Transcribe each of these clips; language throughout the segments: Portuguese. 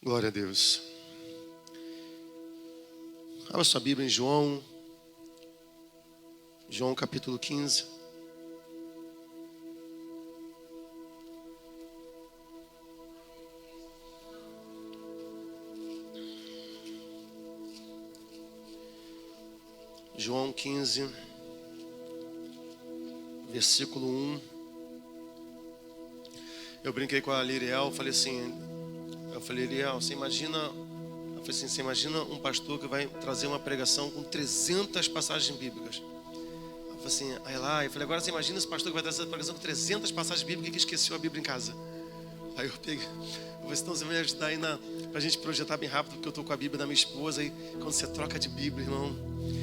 Glória a Deus. Abra sua Bíblia em João capítulo 15. João 15, versículo 1. Eu brinquei com a Liriel, falei assim, Liriel, você imagina um pastor que vai trazer uma pregação com 300 passagens bíblicas. Eu falei, agora você imagina esse pastor que vai trazer essa pregação com 300 passagens bíblicas e que esqueceu a Bíblia em casa. Aí eu peguei, então você vai me ajudar aí pra gente projetar bem rápido, porque eu estou com a Bíblia da minha esposa, e quando você troca de Bíblia, irmão,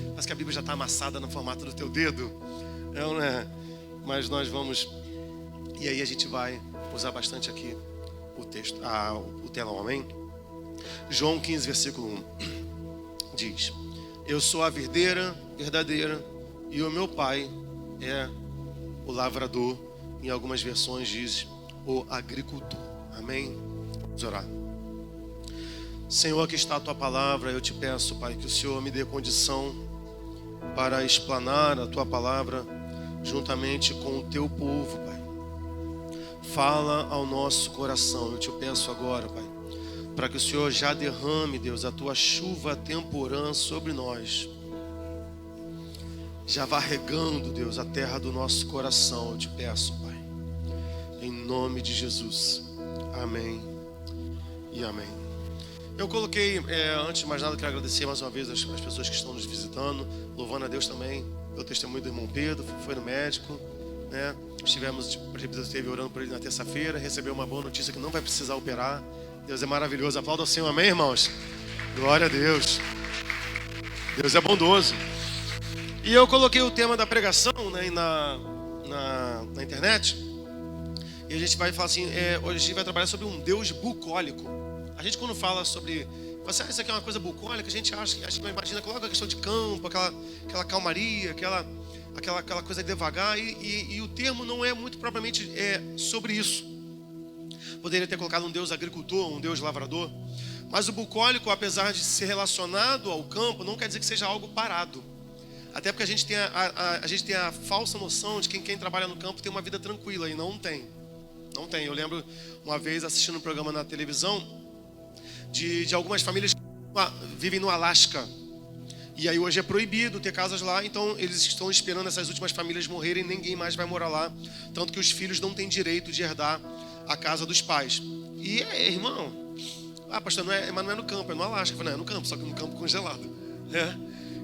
parece que a Bíblia já está amassada no formato do teu dedo. Não é? Mas nós vamos, e aí a gente vai usar bastante aqui o texto, o telão, amém? João 15, versículo 1 diz: Eu sou a videira verdadeira e o meu pai é o lavrador. Em algumas versões diz o agricultor, amém? Vamos orar. Senhor, aqui está a tua palavra. Eu te peço, Pai, que o Senhor me dê condição para explanar a tua palavra juntamente com o teu povo, Pai. Fala ao nosso coração. Eu te peço agora, Pai, para que o Senhor já derrame, Deus, a tua chuva temporã sobre nós. Já vá regando, Deus, a terra do nosso coração. Eu te peço, Pai, em nome de Jesus. Amém e amém. Eu coloquei, antes de mais nada, quero agradecer mais uma vez as pessoas que estão nos visitando, louvando a Deus também pelo testemunho do irmão Pedro. Foi no médico, né? O presbítero esteve orando por ele na terça-feira, recebeu uma boa notícia que não vai precisar operar. Deus é maravilhoso. Aplauda ao Senhor, amém, irmãos? Glória a Deus. Deus é bondoso. E eu coloquei o tema da pregação, né, na internet. E a gente vai falar assim, hoje a gente vai trabalhar sobre um Deus bucólico. A gente, quando fala sobre, isso aqui é uma coisa bucólica, a gente imagina logo a questão de campo, aquela calmaria, aquela coisa devagar, e o termo não é muito propriamente sobre isso. Poderia ter colocado um Deus agricultor, um Deus lavrador, mas o bucólico, apesar de ser relacionado ao campo, não quer dizer que seja algo parado. Até porque a gente tem a falsa noção de que quem trabalha no campo tem uma vida tranquila, e não tem. Não tem. Eu lembro uma vez assistindo um programa na televisão de algumas famílias que vivem no Alasca. E aí hoje é proibido ter casas lá, então eles estão esperando essas últimas famílias morrerem, ninguém mais vai morar lá. Tanto que os filhos não têm direito de herdar a casa dos pais. E irmão, pastor, mas não é no campo, é no Alasca. Eu falei, não, é no campo, só que no campo congelado.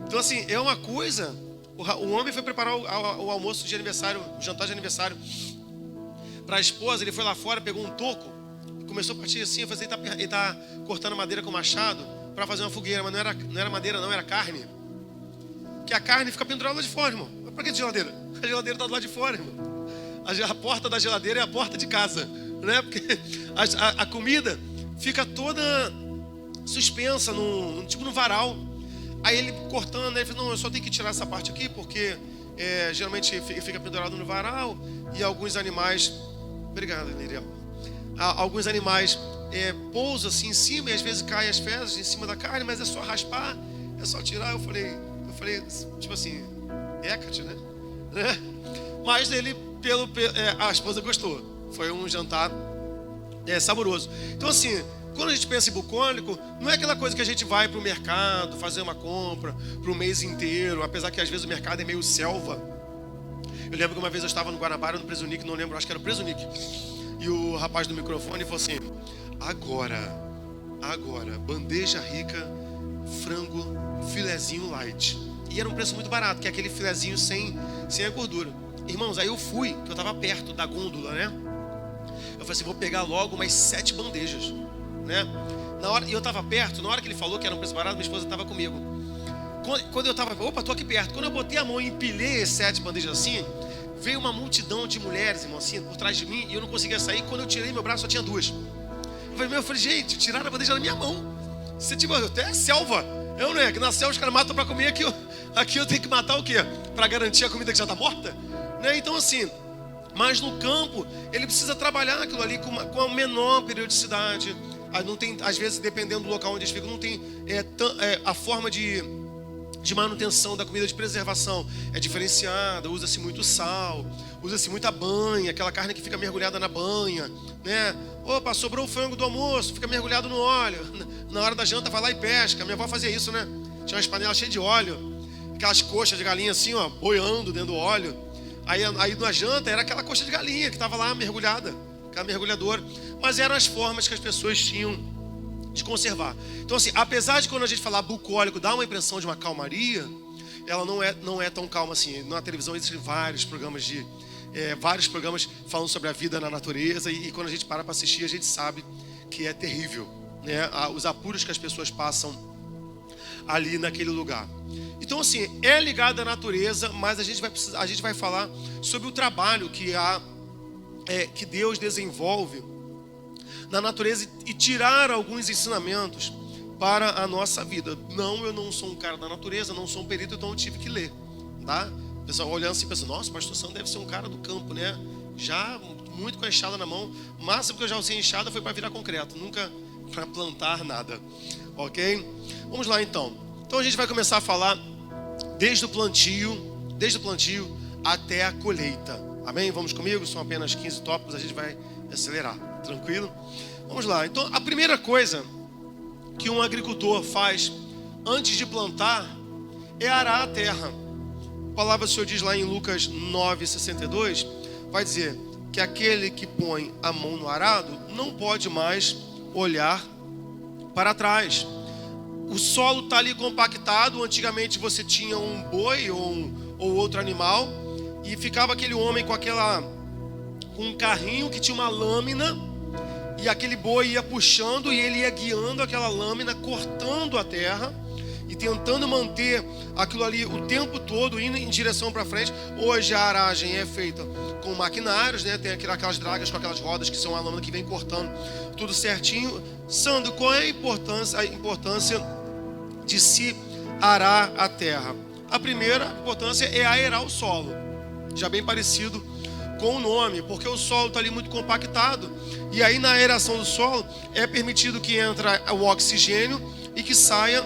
Então assim, é uma coisa. O homem foi preparar o almoço de aniversário, o jantar de aniversário para a esposa. Ele foi lá fora, pegou um toco, começou a partir assim. Eu falei, ele tá cortando madeira com machado para fazer uma fogueira, mas não era madeira, não, era carne. Que a carne fica pendurada lá de fora, irmão. Mas pra que de geladeira? A geladeira tá do lado de fora, irmão. A porta da geladeira é a porta de casa, né? Porque a comida fica toda suspensa no varal. Aí ele cortando, ele falou, não, eu só tenho que tirar essa parte aqui, porque geralmente fica pendurado no varal, e alguns animais, obrigado, Liriel, alguns animais pousam assim em cima, e às vezes caem as fezes em cima da carne, mas é só raspar, é só tirar. Eu falei, tipo assim, Hecate, né? Mas ele, a esposa gostou. Foi um jantar saboroso. Então assim, quando a gente pensa em bucólico, não é aquela coisa que a gente vai para o mercado fazer uma compra para o mês inteiro, apesar que às vezes o mercado é meio selva. Eu lembro que uma vez eu estava no Guanabara, no Presunic, não lembro, acho que era o Presunic, e o rapaz do microfone falou assim, agora, bandeja rica, frango, filezinho light. E era um preço muito barato, que é aquele filezinho sem a gordura. Irmãos, aí eu fui, que eu estava perto da gôndola, né? Eu falei assim, vou pegar logo umas 7 bandejas, né? E eu estava perto, na hora que ele falou que era um preço barato, minha esposa estava comigo. Quando eu estava, tô aqui perto. Quando eu botei a mão e empilhei as 7 bandejas assim, veio uma multidão de mulheres, irmão, assim, por trás de mim, e eu não conseguia sair. Quando eu tirei meu braço, só tinha 2. Eu falei, gente, tiraram a bandeja da minha mão. Você, tipo, até selva. Eu não é, que na selva os caras matam para comer, aqui eu tenho que matar o quê? Para garantir a comida que já está morta? Né? Então assim, mas no campo, ele precisa trabalhar aquilo ali com a menor periodicidade. não tem, às vezes, dependendo do local onde eles ficam, não tem a forma de manutenção da comida, de preservação é diferenciada, usa-se muito sal, usa-se muita banha, aquela carne que fica mergulhada na banha, né? Opa, sobrou o frango do almoço, fica mergulhado no óleo. Na hora da janta vai lá e pesca. Minha avó fazia isso, né? Tinha umas panelas cheias de óleo, aquelas coxas de galinha assim, ó, boiando dentro do óleo. Aí na janta era aquela coxa de galinha que estava lá mergulhada, aquela mergulhadora. Mas eram as formas que as pessoas tinham de conservar. Então assim, apesar de quando a gente falar bucólico dá uma impressão de uma calmaria, ela não é tão calma assim. Na televisão existem vários programas falando sobre a vida na natureza, e quando a gente para assistir, a gente sabe que é terrível, né? Os apuros que as pessoas passam ali naquele lugar. Então assim, é ligado à natureza, mas a gente vai falar sobre o trabalho que Deus desenvolve na natureza e tirar alguns ensinamentos para a nossa vida. Eu não sou um cara da natureza, não sou um perito, então eu tive que ler, tá? O pessoal olhando assim, pensa, nossa, o pastor Sandro deve ser um cara do campo, né? Já muito com a enxada na mão. O máximo que eu já usei enxada foi para virar concreto, nunca para plantar nada, ok? Vamos lá então. Então a gente vai começar a falar desde o plantio até a colheita. Amém? Vamos comigo? São apenas 15 tópicos, a gente vai acelerar. Tranquilo? Vamos lá. Então, a primeira coisa que um agricultor faz antes de plantar é arar a terra. A palavra do Senhor diz lá em Lucas 9:62, vai dizer que aquele que põe a mão no arado não pode mais olhar para trás. O solo está ali compactado. Antigamente você tinha um boi ou outro animal e ficava aquele homem com um carrinho que tinha uma lâmina, e aquele boi ia puxando e ele ia guiando aquela lâmina, cortando a terra e tentando manter aquilo ali o tempo todo, indo em direção para frente. Hoje a aragem é feita com maquinários, né? Tem aquelas dragas com aquelas rodas que são a lâmina que vem cortando tudo certinho. Sandro, qual é a importância de se arar a terra? A primeira importância é aerar o solo, já bem parecido com o nome, porque o solo está ali muito compactado, e aí na aeração do solo é permitido que entre o oxigênio e que saia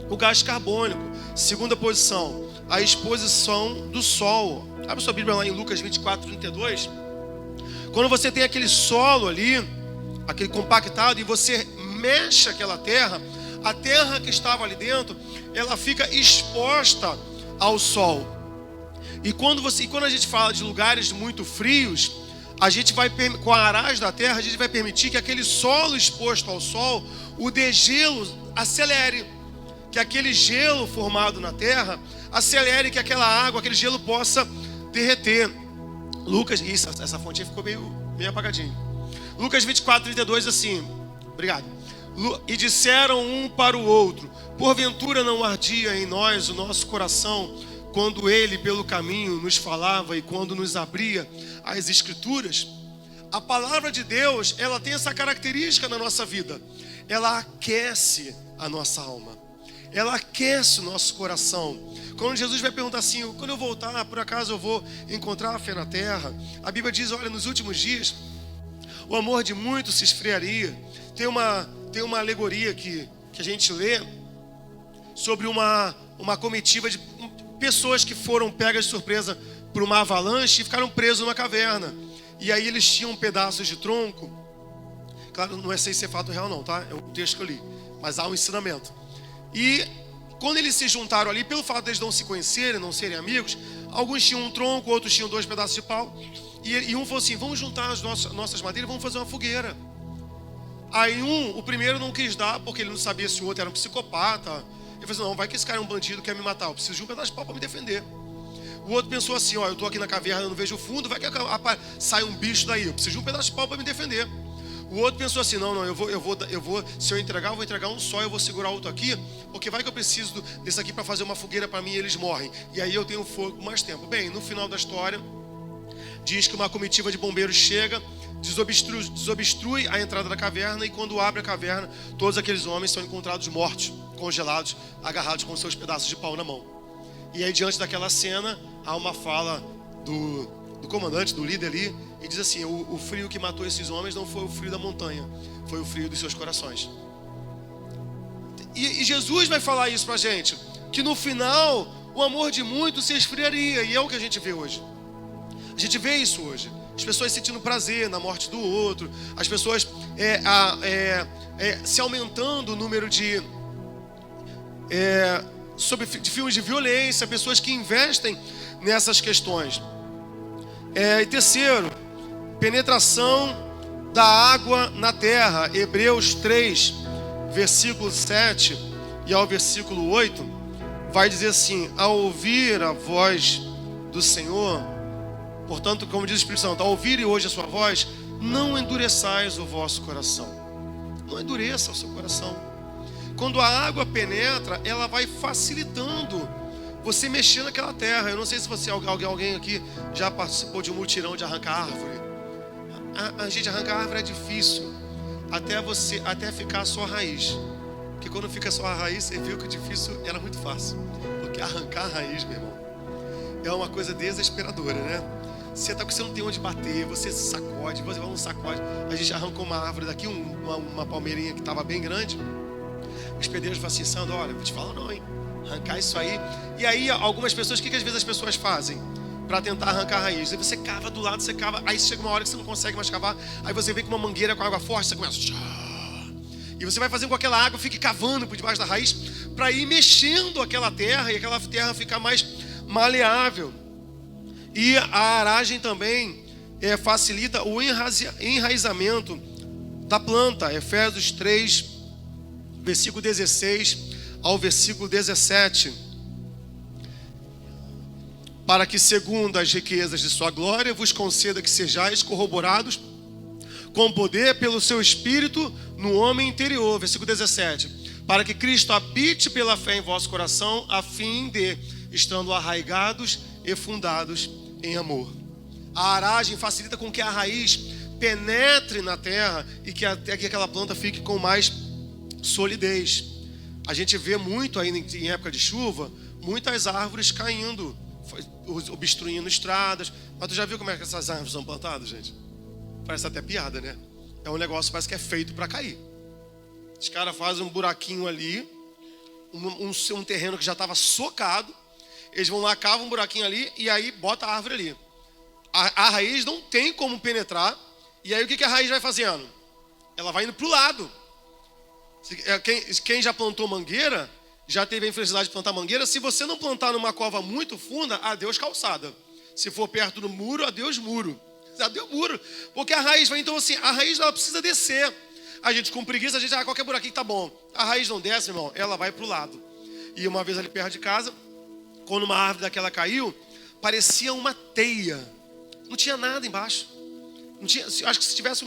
o gás carbônico. Segunda posição, a exposição do sol. Abre sua Bíblia lá em Lucas 24:32. Quando você tem aquele solo ali, aquele compactado, e você mexe aquela terra, a terra que estava ali dentro, ela fica exposta ao sol. E quando a gente fala de lugares muito frios, a gente vai, com a aragem da terra, a gente vai permitir que aquele solo exposto ao sol, o degelo acelere, que aquele gelo formado na terra acelere, que aquela água, aquele gelo possa derreter. Lucas, essa fonte ficou meio apagadinho. Lucas 24:32 assim, obrigado. E disseram um para o outro: porventura não ardia em nós o nosso coração quando ele pelo caminho nos falava e quando nos abria as escrituras? A palavra de Deus, ela tem essa característica na nossa vida. Ela aquece a nossa alma, ela aquece o nosso coração. Quando Jesus vai perguntar assim: quando eu voltar, por acaso eu vou encontrar a fé na terra? A Bíblia diz, olha, nos últimos dias o amor de muitos se esfriaria. Tem uma alegoria que a gente lê sobre uma comitiva de pessoas que foram pegas de surpresa por uma avalanche e ficaram presos numa caverna. E aí eles tinham pedaços de tronco. Claro, não sei se é fato real não, tá? É um texto que eu li, mas há um ensinamento. E quando eles se juntaram ali, pelo fato de eles não se conhecerem, não serem amigos, alguns tinham um tronco, outros tinham 2 pedaços de pau. E um falou assim: vamos juntar as nossas madeiras, vamos fazer uma fogueira. Aí o primeiro não quis dar, porque ele não sabia se o outro era um psicopata. Ele falou assim: não, vai que esse cara é um bandido, quer me matar, eu preciso de um pedaço de pau para me defender. O outro pensou assim: ó, eu estou aqui na caverna, eu não vejo o fundo, vai que sai um bicho daí, eu preciso de um pedaço de pau para me defender. O outro pensou assim: não, eu vou, se eu entregar, eu vou entregar um só, eu vou segurar outro aqui, porque vai que eu preciso desse aqui para fazer uma fogueira para mim e eles morrem. E aí eu tenho fogo mais tempo. Bem, no final da história, diz que uma comitiva de bombeiros chega, desobstrui a entrada da caverna, e quando abre a caverna, todos aqueles homens são encontrados mortos, congelados, agarrados com seus pedaços de pau na mão. E aí, diante daquela cena, há uma fala do comandante, do líder ali, E diz assim, o frio que matou esses homens não foi o frio da montanha, foi o frio dos seus corações. E Jesus vai falar isso pra gente, que no final o amor de muitos se esfriaria, e é o que a gente vê hoje. A gente vê isso hoje. As pessoas sentindo prazer na morte do outro, as pessoas se aumentando o número de filmes de violência, pessoas que investem nessas questões. E terceiro, penetração da água na terra. Hebreus 3, versículo 7 e ao versículo 8, vai dizer assim: ao ouvir a voz do Senhor, portanto, como diz o Espírito Santo, ao ouvir hoje a sua voz, não endureçais o vosso coração. Não endureça o seu coração. Quando a água penetra, ela vai facilitando você mexer naquela terra. Eu não sei se você, alguém aqui já participou de um mutirão de arrancar árvore. A gente arrancar árvore é difícil até ficar só a raiz. Porque quando fica só a raiz, você viu que o difícil era muito fácil. Porque arrancar a raiz, meu irmão, é uma coisa desesperadora, né? Você não tem onde bater, você sacode, você vai um sacode. A gente arrancou uma árvore daqui, uma palmeirinha que estava bem grande. Os pedreiros falam assim: Sandro, olha, vou te falar não, hein? Arrancar isso aí. E aí algumas pessoas, o que às vezes as pessoas fazem para tentar arrancar a raiz? Aí você cava do lado, você cava, aí chega uma hora que você não consegue mais cavar, aí você vem com uma mangueira com água forte, você começa, e você vai fazendo com aquela água, fica cavando por debaixo da raiz, para ir mexendo aquela terra, e aquela terra ficar mais maleável. E a aragem também facilita o enraizamento da planta. Efésios 3, versículo 16 ao versículo 17. Para que, segundo as riquezas de sua glória, vos conceda que sejais corroborados com poder pelo seu Espírito no homem interior. Versículo 17. Para que Cristo habite pela fé em vosso coração, a fim de, estando arraigados e fundados em amor. A aragem facilita com que a raiz penetre na terra e que aquela planta fique com mais solidez. A gente vê muito aí em época de chuva, muitas árvores caindo, obstruindo estradas. Mas tu já viu como é que essas árvores são plantadas, gente? Parece até piada, né? É um negócio que parece que é feito para cair. Os caras fazem um buraquinho ali, um terreno que já estava socado. Eles vão lá, cavam um buraquinho ali e aí bota a árvore ali. A raiz não tem como penetrar. E aí o que a raiz vai fazendo? Ela vai indo para o lado. Quem já plantou mangueira, já teve a infelicidade de plantar mangueira. Se você não plantar numa cova muito funda, adeus calçada. Se for perto do muro, adeus muro. Adeus muro. Porque a raiz vai, então assim, a raiz ela precisa descer. A gente com preguiça, a gente, qualquer buraquinho tá bom. A raiz não desce, irmão, ela vai para o lado. E uma vez ali perto de casa, quando uma árvore daquela caiu, parecia uma teia. Não tinha nada embaixo. Não tinha, acho que se tivesse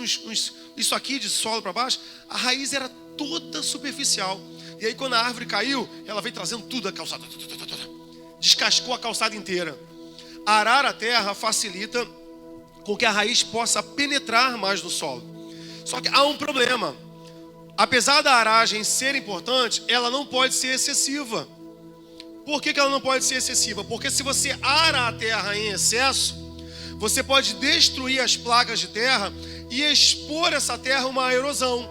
isso aqui de solo para baixo, a raiz era toda superficial. E aí quando a árvore caiu, ela veio trazendo tudo a calçada. Descascou a calçada inteira. Arar a terra facilita com que a raiz possa penetrar mais no solo. Só que há um problema. Apesar da aragem ser importante, ela não pode ser excessiva. Por que ela não pode ser excessiva? Porque se você ara a terra em excesso, você pode destruir as placas de terra e expor essa terra a uma erosão.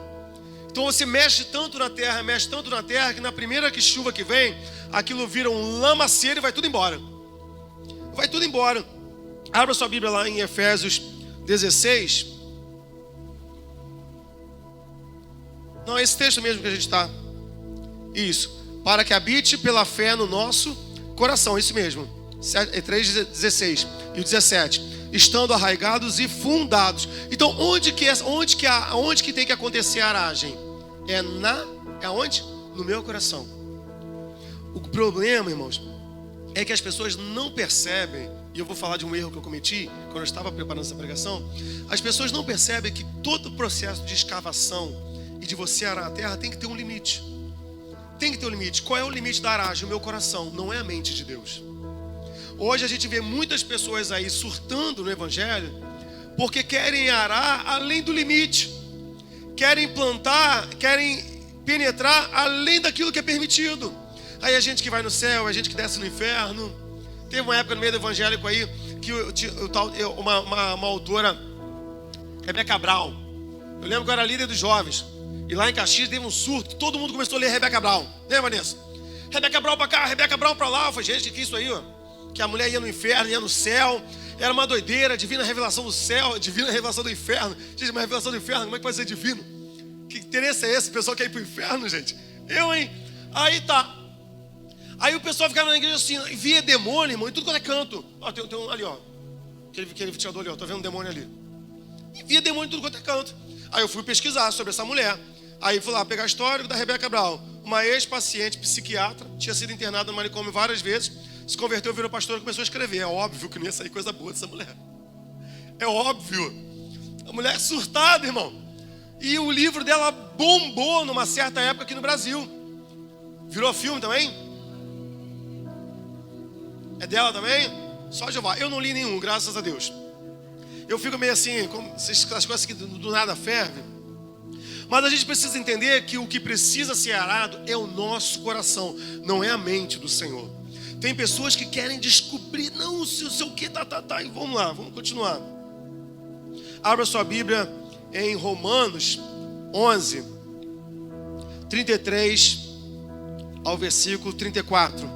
Então você mexe tanto na terra, que na primeira chuva que vem, aquilo vira um lamaceiro e vai tudo embora. Vai tudo embora. Abra sua Bíblia lá em Efésios 16. Não, é esse texto mesmo que a gente está. Isso. Para que habite pela fé no nosso coração. Isso mesmo. 3:16 e o 17. Estando arraigados e fundados. Então, onde que tem que acontecer a aragem? É onde? No meu coração. O problema, irmãos, é que as pessoas não percebem, e eu vou falar de um erro que eu cometi quando eu estava preparando essa pregação. As pessoas não percebem que todo o processo de escavação e de você arar a terra tem que ter um limite. Tem que ter um limite. Qual é o limite da aragem? O meu coração, não é a mente de Deus. Hoje a gente vê muitas pessoas aí surtando no Evangelho porque querem arar além do limite. Querem plantar, querem penetrar além daquilo que é permitido. Aí a gente que vai no céu, a gente que desce no inferno. Teve uma época no meio do evangélico aí que uma autora Rebeca Brown. Eu lembro que eu era líder dos jovens. E lá em Caxias teve um surto, todo mundo começou a ler Rebeca Brown. Lembra nisso? Rebeca Brown pra cá, Rebeca Brown pra lá. Eu falei, gente, que isso aí, ó? Que a mulher ia no inferno, ia no céu. Era uma doideira, divina revelação do céu, divina revelação do inferno. Gente, uma revelação do inferno, como é que pode ser divino? Que interesse é esse? O pessoal quer ir pro inferno, gente? Eu, hein? Aí tá. Aí o pessoal ficava na igreja assim, via demônio, irmão, em tudo quanto é canto. Ó, tem um ali, ó. Aquele vitiador ali, ó. Tô vendo um demônio ali. E via demônio em tudo quanto é canto. Aí eu fui pesquisar sobre essa mulher. Aí fui lá pegar o histórico da Rebeca Brown. Uma ex-paciente psiquiatra, tinha sido internada no manicômio várias vezes, se converteu, virou pastor e começou a escrever. É óbvio que não ia sair coisa boa dessa mulher. É óbvio. A mulher é surtada, irmão. E o livro dela bombou numa certa época aqui no Brasil. Virou filme também? É dela também? Só Jeová. Eu não li nenhum, graças a Deus. Eu fico meio assim, como as coisas que do nada fervem. Mas a gente precisa entender que o que precisa ser arado é o nosso coração, não é a mente do Senhor. Tem pessoas que querem descobrir, não, o seu que, tá, e vamos lá, vamos continuar. Abra sua Bíblia em Romanos 11, 33 ao versículo 34.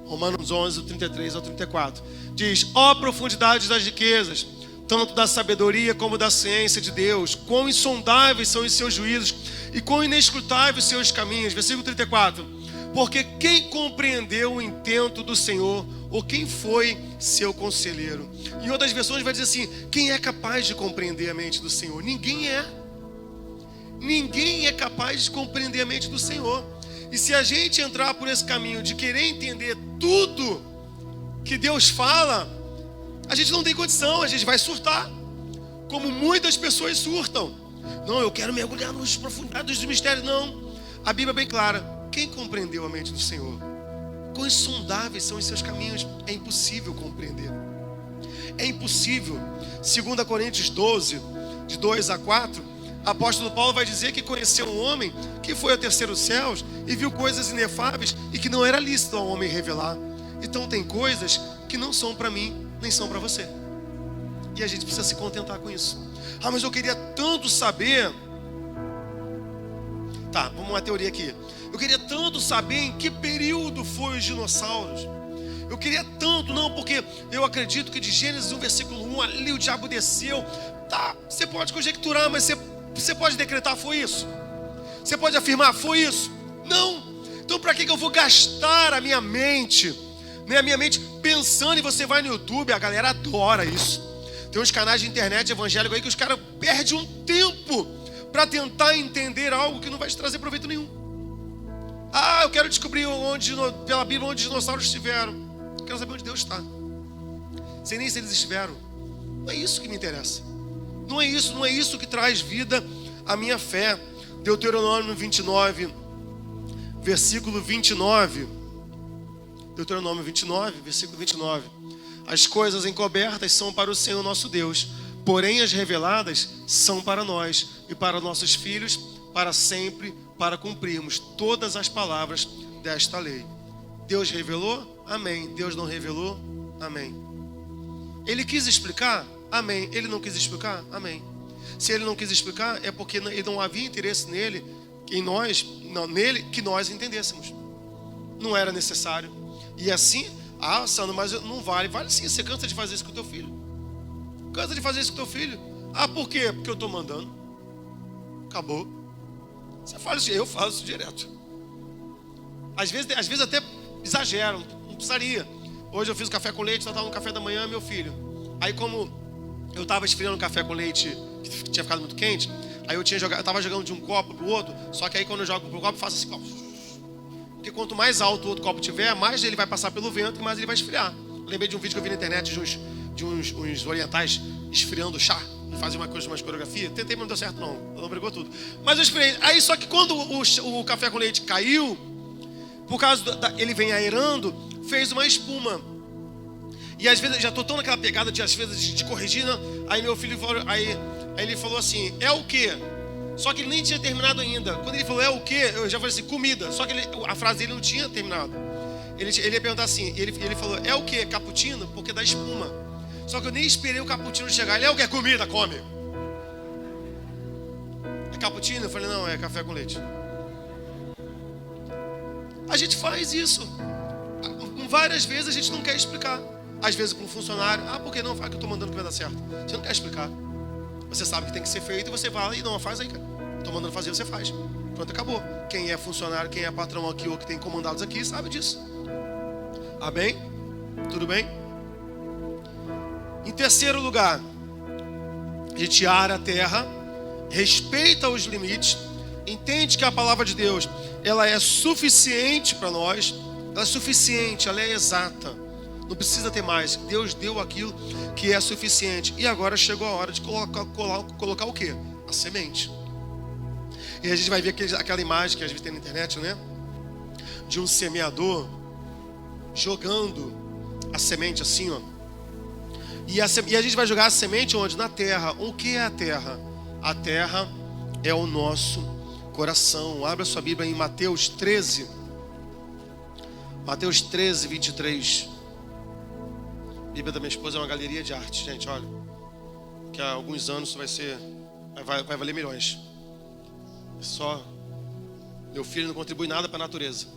Romanos 11, 33 ao 34. Diz, ó profundidade das riquezas, tanto da sabedoria como da ciência de Deus, quão insondáveis são os seus juízos e quão inescrutáveis os seus caminhos. Versículo 34. Porque quem compreendeu o intento do Senhor, ou quem foi seu conselheiro? Em outras versões vai dizer assim, quem é capaz de compreender a mente do Senhor? Ninguém é. Ninguém é capaz de compreender a mente do Senhor. E se a gente entrar por esse caminho de querer entender tudo que Deus fala, a gente não tem condição, a gente vai surtar, como muitas pessoas surtam. Não, eu quero mergulhar nos profundidades dos mistérios. Não, a Bíblia é bem clara. Quem compreendeu a mente do Senhor? Quão insondáveis são os seus caminhos? É impossível compreender. É impossível. 2 Coríntios 12, de 2 a 4, apóstolo Paulo vai dizer que conheceu um homem que foi ao terceiro céus e viu coisas inefáveis e que não era lícito ao homem revelar. Então tem coisas que não são para mim, nem são para você. E a gente precisa se contentar com isso. Ah, mas eu queria tanto saber. Tá, vamos uma teoria aqui. Eu queria tanto saber em que período foi os dinossauros. Eu queria tanto, não, porque eu acredito que de Gênesis 1, versículo 1, ali o diabo desceu. Tá, você pode conjecturar, mas você pode decretar, foi isso? Você pode afirmar, foi isso? Não. Então para que eu vou gastar a minha mente? A minha mente pensando, e você vai no YouTube, a galera adora isso. Tem uns canais de internet evangélico aí que os caras perdem um tempo para tentar entender algo que não vai te trazer proveito nenhum. Ah, eu quero descobrir pela Bíblia onde os dinossauros estiveram. Eu quero saber onde Deus está. Sei nem se eles estiveram. Não é isso que me interessa. Não é isso que traz vida à minha fé. Deuteronômio 29, versículo 29. Deuteronômio 29, versículo 29. As coisas encobertas são para o Senhor nosso Deus, porém as reveladas são para nós e para nossos filhos, para sempre, para cumprirmos todas as palavras desta lei. Deus revelou? Amém. Deus não revelou? Amém. Ele quis explicar? Amém. Ele não quis explicar? Amém. Se ele não quis explicar, é porque ele não havia interesse nele, nele, que nós entendêssemos. Não era necessário. E assim, Sandro, mas não vale. Vale sim, você cansa de fazer isso com o teu filho. Cansa de fazer isso com o teu filho. Ah, por quê? Porque eu estou mandando. Acabou. Você fala isso, eu falo isso direto. Às vezes até exageram, não precisaria. Hoje eu fiz café com leite, só estava no café da manhã, meu filho. Aí como eu estava esfriando o café com leite, que tinha ficado muito quente, aí eu estava jogando de um copo para o outro, só que aí quando eu jogo para o copo, eu faço assim, ó. Porque quanto mais alto o outro copo tiver, mais ele vai passar pelo vento e mais ele vai esfriar. Lembrei de um vídeo que eu vi na internet de uns orientais esfriando chá. Fazer umas coreografias. Tentei, mas não deu certo não brigou tudo. Mas eu esfriei. Aí só que quando o café com leite caiu, por causa ele vem aerando, fez uma espuma. E às vezes, já estou tão naquela pegada às vezes de corrigir, né? Aí meu filho falou, aí ele falou assim, é o quê? Só que ele nem tinha terminado ainda. Quando ele falou, é o quê? Eu já falei assim, comida. Só que a frase dele não tinha terminado. Ele ia perguntar assim, ele falou, é o quê? Cappuccino? Porque dá espuma. Só que eu nem esperei o cappuccino chegar. Ele é o quê? Comida, come. cappuccino? Eu falei, não, é café com leite. A gente faz isso. Várias vezes a gente não quer explicar. Às vezes para um funcionário, por que não? Fala que eu estou mandando que vai dar certo. Você não quer explicar. Você sabe que tem que ser feito e você vai e não, faz aí, cara. Estou mandando fazer, você faz. Pronto, acabou. Quem é funcionário, quem é patrão aqui ou que tem comandados aqui, sabe disso. Amém? Tudo bem? Em terceiro lugar, a gente ara a terra, respeita os limites, entende que a palavra de Deus, ela é suficiente para nós, ela é suficiente, ela é exata, não precisa ter mais. Deus deu aquilo que é suficiente. E agora chegou a hora de colocar o quê? A semente. E a gente vai ver aquela imagem que a gente tem na internet, né? De um semeador jogando a semente assim, ó. E a gente vai jogar a semente onde? Na terra. O que é a terra? A terra é o nosso coração. Abra sua Bíblia em Mateus 13. Mateus 13, 23. A Bíblia da minha esposa é uma galeria de arte, gente, olha. Que há alguns anos vai valer milhões. Só meu filho não contribui nada para a natureza.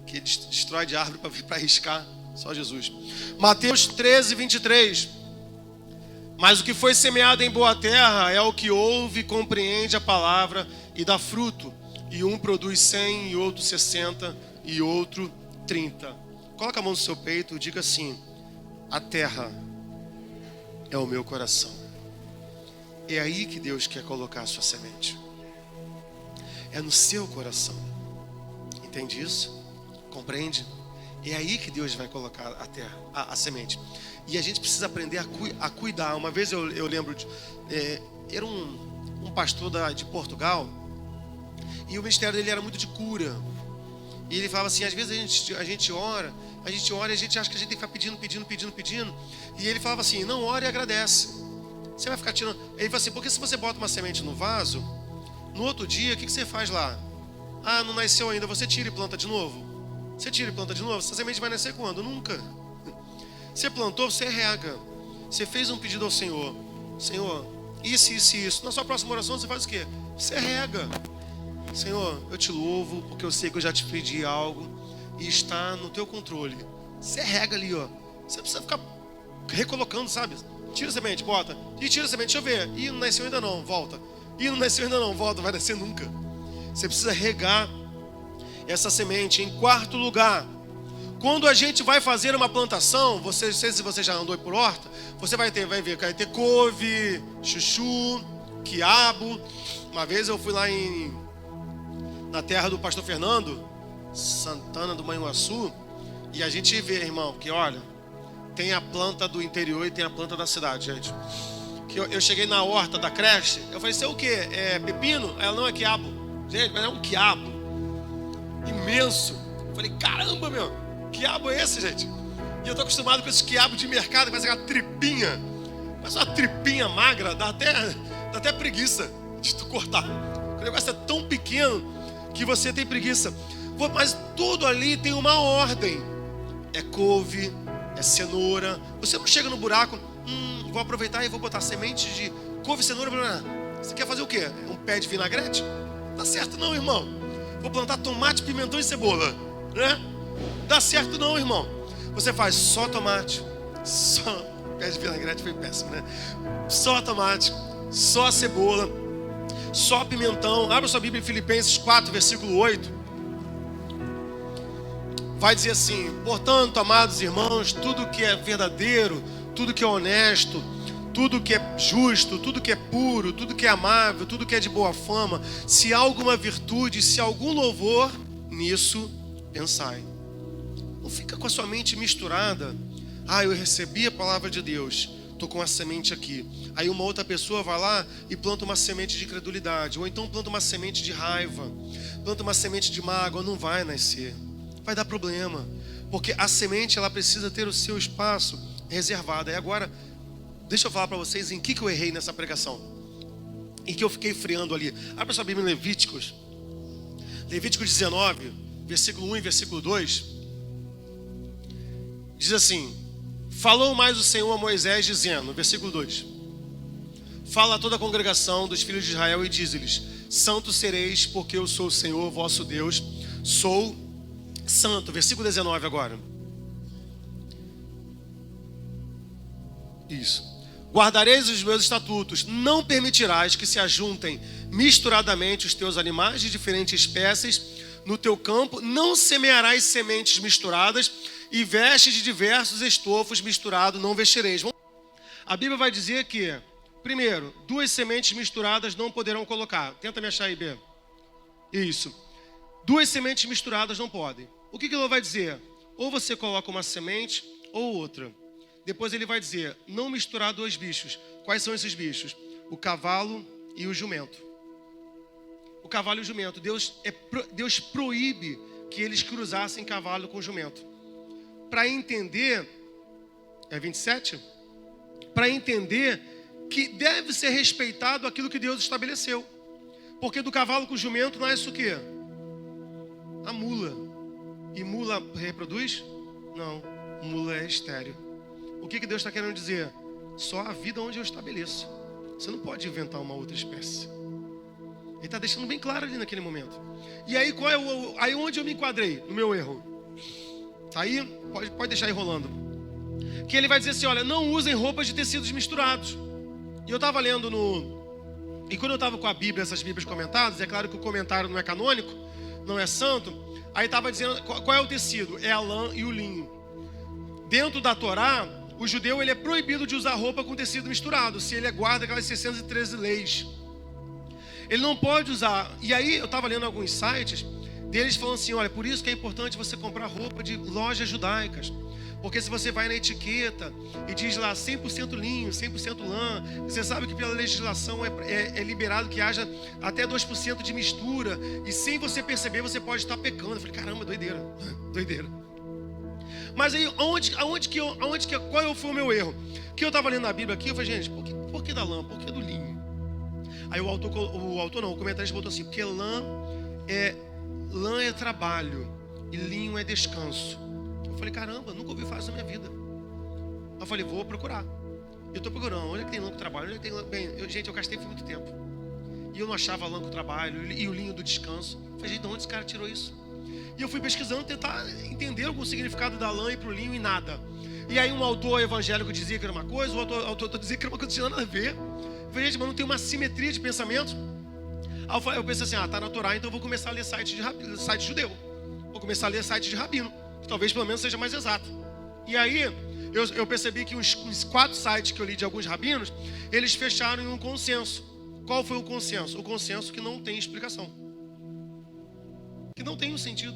Que destrói de árvore para riscar. Só Jesus. Mateus 13, 23. Mas o que foi semeado em boa terra é o que ouve, compreende a palavra e dá fruto. E um produz 100, e outro 60, e outro 30. Coloca a mão no seu peito e diga assim: a terra é o meu coração. É aí que Deus quer colocar a sua semente. É no seu coração. Entende isso? Compreende? É aí que Deus vai colocar a terra, a semente. E a gente precisa aprender a cuidar. Uma vez eu lembro era um pastor de Portugal, e o ministério dele era muito de cura. E ele falava assim, às vezes a gente ora e a gente acha que a gente tem que ficar pedindo. E ele falava assim, não, ora e agradece. Você vai ficar tirando. Ele falou assim, porque se você bota uma semente no vaso, no outro dia, o que você faz lá? Não nasceu ainda, você tira e planta de novo. Você tira e planta de novo, essa semente vai nascer quando? Nunca. Você plantou, você rega. Você fez um pedido ao Senhor. Senhor, isso. Na sua próxima oração você faz o quê? Você rega. Senhor, eu te louvo porque eu sei que eu já te pedi algo e está no teu controle. Você rega ali, ó. Você não precisa ficar recolocando, sabe? Tira a semente, bota. E tira a semente, deixa eu ver. Ih, não nasceu ainda não, volta. Ih, não nasceu ainda não, volta, vai nascer nunca. Você precisa regar essa semente. Em quarto lugar, quando a gente vai fazer uma plantação, não sei se você já andou por horta, você vai ver que vai ter couve, chuchu, quiabo. Uma vez eu fui lá na terra do pastor Fernando, Santana do Manhuaçu, e a gente vê, irmão, que olha, tem a planta do interior e tem a planta da cidade, gente. Que eu cheguei na horta da creche, eu falei, isso é o quê? É pepino? Ela não é quiabo. Gente, mas é um quiabo imenso. Eu falei, caramba, meu, quiabo é esse, gente? E eu tô acostumado com esse quiabo de mercado, que parece aquela tripinha. Mas uma tripinha magra, dá até preguiça de tu cortar. O negócio é tão pequeno que você tem preguiça. Mas tudo ali tem uma ordem. É couve, é cenoura. Você não chega no buraco, vou aproveitar e vou botar semente de couve, cenoura. Você quer fazer o quê? Um pé de vinagrete? Dá certo não, irmão. Vou plantar tomate, pimentão e cebola, né? Dá certo não, irmão. Você faz só tomate, só... Pé de vinagrete foi péssimo, né? Só tomate, só cebola, só pimentão. Abra sua Bíblia em Filipenses 4, versículo 8. Vai dizer assim: portanto, amados irmãos, tudo que é verdadeiro, tudo que é honesto, tudo que é justo, tudo que é puro, tudo que é amável, tudo que é de boa fama, se há alguma virtude, se há algum louvor, nisso pensai. Não fica com a sua mente misturada. Eu recebi a palavra de Deus, estou com a semente aqui. Aí uma outra pessoa vai lá e planta uma semente de incredulidade, ou então planta uma semente de raiva, planta uma semente de mágoa. Não vai nascer, vai dar problema, porque a semente ela precisa ter o seu espaço reservado. E agora, deixa eu falar para vocês em que eu errei nessa pregação, em que eu fiquei freando ali. Abra sua Bíblia em Levíticos 19, versículo 1 e versículo 2. Diz assim: falou mais o Senhor a Moisés dizendo, versículo 2: Fala a toda a congregação dos filhos de Israel e diz-lhes: santos sereis, porque eu sou o Senhor vosso Deus, sou santo. Versículo 19 agora. Isso. Guardareis os meus estatutos, não permitirás que se ajuntem misturadamente os teus animais de diferentes espécies no teu campo, não semearás sementes misturadas e vestes de diversos estofos misturados não vestireis. A Bíblia vai dizer que, primeiro, 2 sementes misturadas não poderão colocar. Tenta me achar aí, B. Isso. 2 sementes misturadas não podem. O que ele vai dizer? Ou você coloca uma semente ou outra. Depois ele vai dizer, não misturar 2 bichos. Quais são esses bichos? O cavalo e o jumento. O cavalo e o jumento. Deus proíbe que eles cruzassem cavalo com jumento. Para entender, é 27? Para entender que deve ser respeitado aquilo que Deus estabeleceu. Porque do cavalo com o jumento nasce o quê? A mula. E mula reproduz? Não, mula é estéril. O que Deus está querendo dizer? Só a vida onde eu estabeleço. Você não pode inventar uma outra espécie. Ele está deixando bem claro ali naquele momento. E aí, aí onde eu me enquadrei no meu erro? Tá aí? Pode deixar aí rolando. Que ele vai dizer assim, olha, não usem roupas de tecidos misturados. E eu estava lendo E quando eu estava com a Bíblia, essas Bíblias comentadas, é claro que o comentário não é canônico, não é santo. Aí estava dizendo, qual é o tecido? É a lã e o linho. Dentro da Torá, o judeu ele é proibido de usar roupa com tecido misturado, se ele guarda aquelas 613 leis. Ele não pode usar. E aí eu estava lendo alguns sites deles falando assim, olha, por isso que é importante você comprar roupa de lojas judaicas. Porque se você vai na etiqueta e diz lá 100% linho, 100% lã, você sabe que pela legislação é liberado que haja até 2% de mistura. E sem você perceber, você pode estar pecando. Eu falei, caramba, doideira, doideira. Mas aí, qual foi o meu erro? Que eu estava lendo na Bíblia aqui, eu falei, gente, por que da lã? Por que do linho? Aí o comentarista botou assim, porque lã é trabalho e linho é descanso. Eu falei, caramba, nunca ouvi falar isso na minha vida. Eu falei, vou procurar. Eu estou procurando, onde é que tem lã com trabalho? Onde é que tem lã? Bem, eu gastei muito tempo. E eu não achava lã com trabalho e o linho do descanso. Eu falei, gente, de onde esse cara tirou isso? E eu fui pesquisando, tentar entender algum significado da lã e pro linho e nada. E aí um autor evangélico dizia que era uma coisa, o autor dizia que era uma coisa que não tinha nada a ver. Eu falei, gente, mas não tem uma simetria de pensamento? Aí eu pensei assim, tá na Torá, então eu vou começar a ler site judeu. Vou começar a ler site de rabino. Que talvez pelo menos seja mais exato. E aí eu percebi que uns 4 sites que eu li de alguns rabinos, eles fecharam em um consenso. Qual foi o consenso? O consenso que não tem explicação. Que não tem um sentido.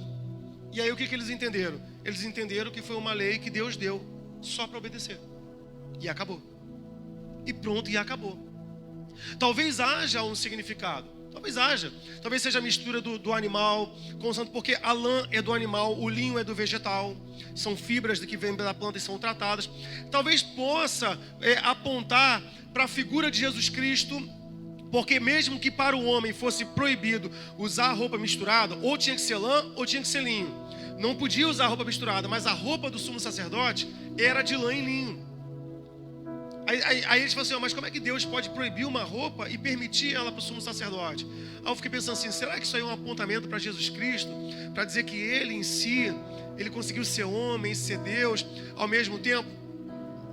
E aí o que eles entenderam? Eles entenderam que foi uma lei que Deus deu só para obedecer. E acabou. E pronto, e acabou. Talvez haja um significado. Talvez haja. Talvez seja a mistura do animal com o santo, porque a lã é do animal, o linho é do vegetal. São fibras que vêm da planta e são tratadas. Talvez possa apontar para a figura de Jesus Cristo, porque mesmo que para o homem fosse proibido usar roupa misturada, ou tinha que ser lã ou tinha que ser linho. Não podia usar roupa misturada, mas a roupa do sumo sacerdote era de lã e linho. Aí eles falam assim, mas como é que Deus pode proibir uma roupa e permitir ela para o sumo sacerdote? Aí eu fiquei pensando assim, será que isso aí é um apontamento para Jesus Cristo? Para dizer que ele em si, ele conseguiu ser homem, ser Deus, ao mesmo tempo?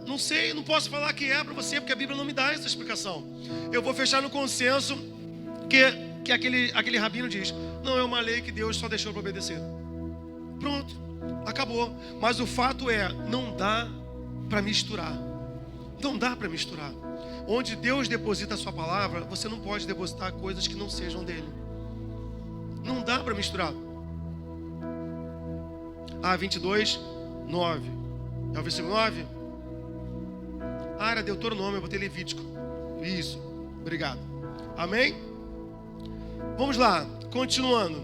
Não sei, não posso falar que é para você, porque a Bíblia não me dá essa explicação. Eu vou fechar no consenso que aquele rabino diz, não, é uma lei que Deus só deixou para obedecer. Pronto, acabou. Mas o fato é, não dá para misturar. Não dá para misturar. Onde Deus deposita a sua palavra, você não pode depositar coisas que não sejam dele. Não dá para misturar. 22, 9. É o versículo 9? Era Deuteronômio, eu botei Levítico. Isso, obrigado. Amém? Vamos lá, continuando.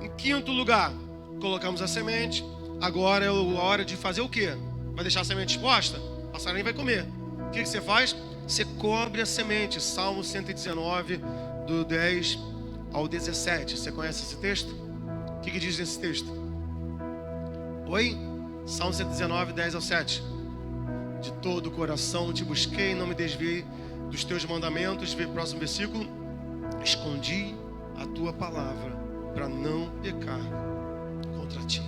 Em 5º lugar, colocamos a semente. Agora é a hora de fazer o quê? Vai deixar a semente exposta? O passarinho vai comer. O que você faz? Você cobre a semente. Salmo 119, do 10 ao 17. Você conhece esse texto? O que diz nesse texto? Oi? Salmo 119, 10 ao 7. De todo o coração te busquei, não me desviei dos teus mandamentos, próximo versículo, escondi a tua palavra para não pecar contra ti.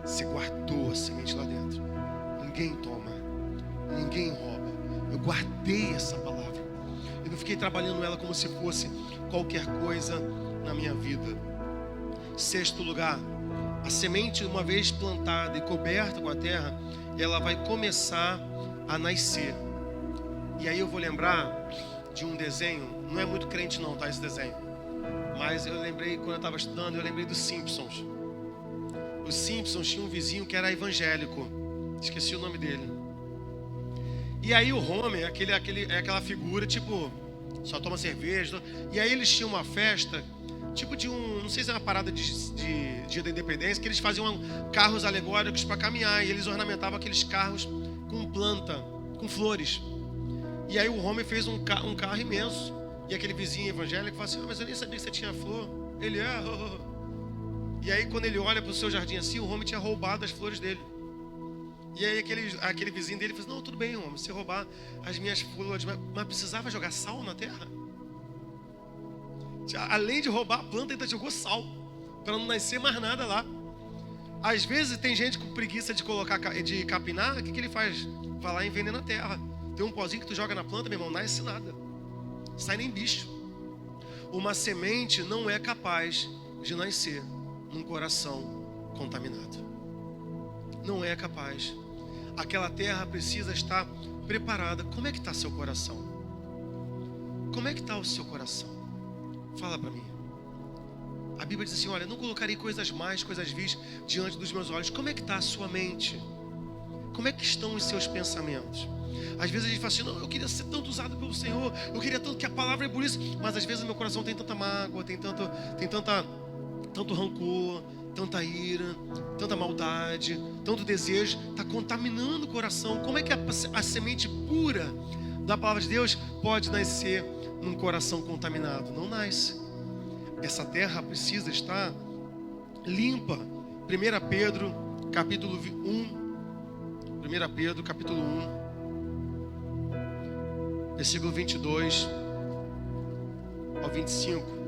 Você guardou a semente lá dentro. Ninguém toma, ninguém rouba. Eu guardei essa palavra. Eu não fiquei trabalhando ela como se fosse qualquer coisa na minha vida. Sexto lugar, a semente, uma vez plantada e coberta com a terra, ela vai começar a nascer. E aí eu vou lembrar de um desenho, não é muito crente não, tá, esse desenho. Mas eu lembrei, quando eu estava estudando, eu lembrei dos Simpsons. Os Simpsons tinham um vizinho que era evangélico. Esqueci o nome dele. E aí o Homer, é aquela figura, tipo, só toma cerveja. E aí eles tinham uma festa, tipo de não sei se é uma parada de Dia da Independência, que eles faziam carros alegóricos para caminhar. E eles ornamentavam aqueles carros com planta, com flores. E aí o Homer fez um carro imenso. E aquele vizinho evangélico falou assim: mas eu nem sabia que você tinha flor. Ele E aí quando ele olha para o seu jardim assim, o Homer tinha roubado as flores dele. E aí aquele vizinho dele falou: não, tudo bem, Homer, se roubar as minhas flores, mas precisava jogar sal na terra? Além de roubar a planta, ainda jogou sal para não nascer mais nada lá. Às vezes tem gente com preguiça de capinar. O que ele faz? Vai lá e envenena a terra. Tem um pozinho que tu joga na planta, meu irmão, nasce nada, sai nem bicho. Uma semente não é capaz de nascer num coração contaminado. Não é capaz. Aquela terra precisa estar preparada. Como é que está seu coração? Como é que está o seu coração? Fala para mim. A Bíblia diz assim: olha, não colocarei coisas más, coisas vis diante dos meus olhos. Como é que está a sua mente? Como é que estão os seus pensamentos? Às vezes a gente fala assim: não, eu queria ser tanto usado pelo Senhor, eu queria tanto que a palavra ebolisse, mas às vezes no meu coração tem tanta mágoa, tem tanto rancor, tanta ira, tanta maldade, tanto desejo, está contaminando o coração. Como é que a semente pura da palavra de Deus pode nascer num coração contaminado? Não nasce. Essa terra precisa estar limpa. 1 Pedro capítulo 1, 1 Pedro capítulo 1, versículo 22 ao 25.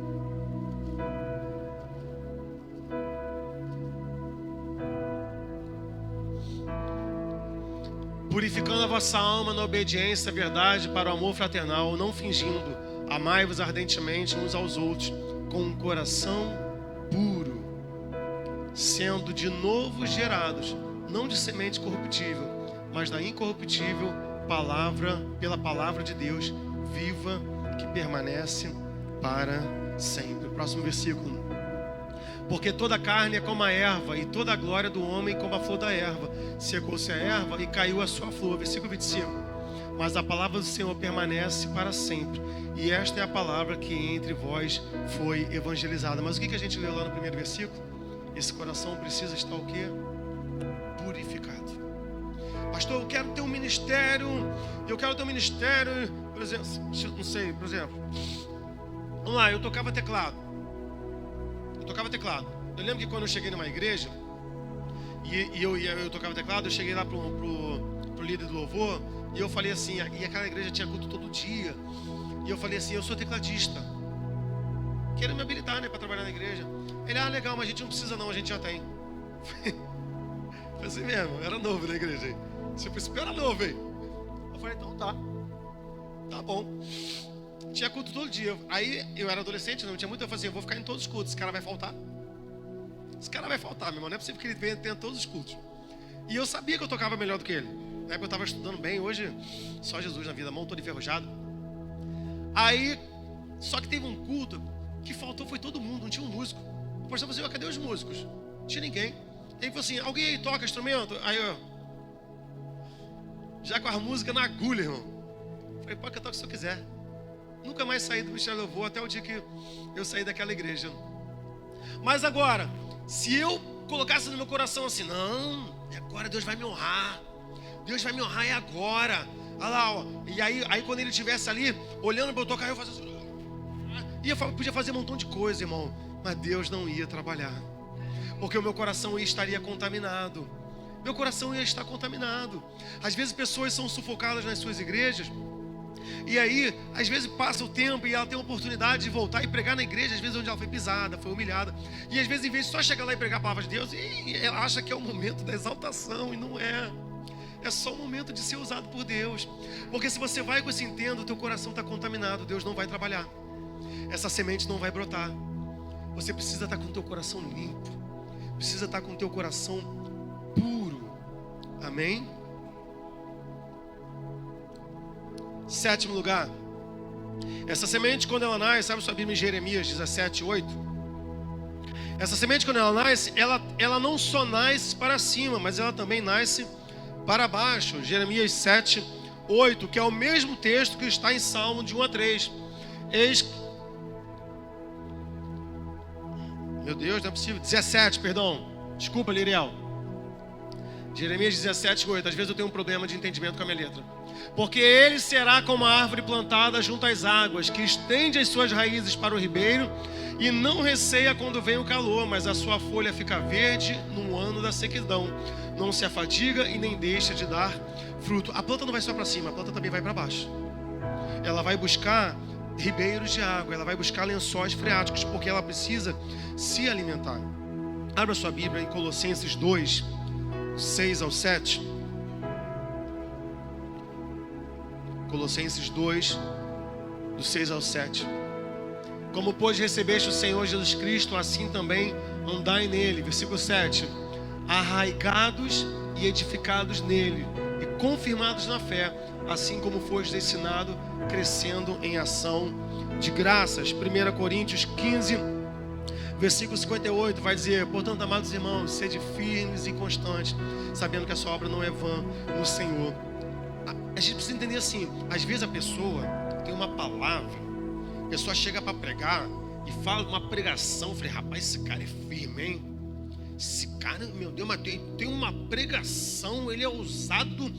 Purificando a vossa alma na obediência à verdade para o amor fraternal, não fingindo, amai-vos ardentemente uns aos outros, com um coração puro, sendo de novo gerados, não de semente corruptível, mas da incorruptível pela palavra de Deus, viva, que permanece para sempre. Próximo versículo. Porque toda a carne é como a erva, e toda a glória do homem como a flor da erva. Secou-se a erva e caiu a sua flor. Versículo 25. Mas a palavra do Senhor permanece para sempre. E esta é a palavra que entre vós foi evangelizada. Mas o que a gente leu lá no primeiro versículo? Esse coração precisa estar o quê? Purificado. Pastor, eu quero ter um ministério. Por exemplo, não sei, por exemplo. Vamos lá, eu tocava teclado. Eu lembro que quando eu cheguei numa igreja e eu tocava teclado, eu cheguei lá pro líder do louvor e eu falei assim, e aquela igreja tinha culto todo dia, e eu falei assim: eu sou tecladista, quero me habilitar, né, para trabalhar na igreja. Ele: legal, mas a gente não precisa não, a gente já tem. Foi assim mesmo, eu era novo na igreja. Tipo, espera novo, hein? Eu falei: então tá bom. Tinha culto todo dia. Aí eu era adolescente, não tinha muito. Eu falei assim: eu vou ficar em todos os cultos. Esse cara vai faltar, meu irmão. Não é possível que ele tenha todos os cultos. E eu sabia que eu tocava melhor do que ele. Na época eu estava estudando bem. Hoje, só Jesus na vida, mão toda enferrujada. Aí, só que teve um culto que faltou, foi todo mundo, não tinha um músico. O pastor falou assim: cadê os músicos? Não tinha ninguém. Ele falou assim: alguém aí toca instrumento? Aí eu, já com a música na agulha, irmão, falei: pode que eu toque se eu quiser. Nunca mais saí do Ministério do Louvor até o dia que eu saí daquela igreja. Mas agora, se eu colocasse no meu coração assim: não, agora Deus vai me honrar. Deus vai me honrar, é agora. Olha lá, ó. E aí quando ele estivesse ali, olhando para eu tocar, eu fazia assim. Podia fazer um montão de coisa, irmão. Mas Deus não ia trabalhar. Porque o meu coração estaria contaminado. Meu coração ia estar contaminado. Às vezes pessoas são sufocadas nas suas igrejas E aí, às vezes passa o tempo e ela tem a oportunidade de voltar e pregar na igreja, às vezes onde ela foi pisada, foi humilhada. E às vezes, em vez de só chegar lá e pregar a palavra de Deus, e ela acha que é o momento da exaltação, e não é. É só o momento de ser usado por Deus. Porque se você vai com esse intento, o teu coração está contaminado, Deus não vai trabalhar. Essa semente não vai brotar. Você precisa estar com o teu coração limpo. Precisa estar com o teu coração puro. Amém? 7º lugar. Essa semente, quando ela nasce, sabe sua Bíblia em Jeremias 17:8? Essa semente, quando ela nasce, ela não só nasce para cima, mas ela também nasce para baixo. Jeremias 7:8, que é o mesmo texto que está em Salmo de 1 a 3. Meu Deus, não é possível. 17, perdão. Desculpa, Liriel. Jeremias 17:8. Às vezes eu tenho um problema de entendimento com a minha letra. Porque ele será como a árvore plantada junto às águas, que estende as suas raízes para o ribeiro e não receia quando vem o calor, mas a sua folha fica verde no ano da sequidão. Não se afadiga e nem deixa de dar fruto. A planta não vai só para cima, a planta também vai para baixo. Ela vai buscar ribeiros de água, ela vai buscar lençóis freáticos, porque ela precisa se alimentar. Abra sua Bíblia em Colossenses 2, 6 ao 7. Colossenses 2, do 6 ao 7. Como, pois, recebeste o Senhor Jesus Cristo, assim também andai nele. Versículo 7. Arraigados e edificados nele, e confirmados na fé, assim como fostes ensinado, crescendo em ação de graças. 1 Coríntios 15, versículo 58, vai dizer: portanto, amados irmãos, sede firmes e constantes, sabendo que a sua obra não é vã no Senhor. A gente precisa entender assim, às vezes a pessoa tem uma palavra, a pessoa chega para pregar e fala uma pregação, eu falei, rapaz, esse cara é firme, hein? Esse cara, meu Deus, mas tem uma pregação, ele é usado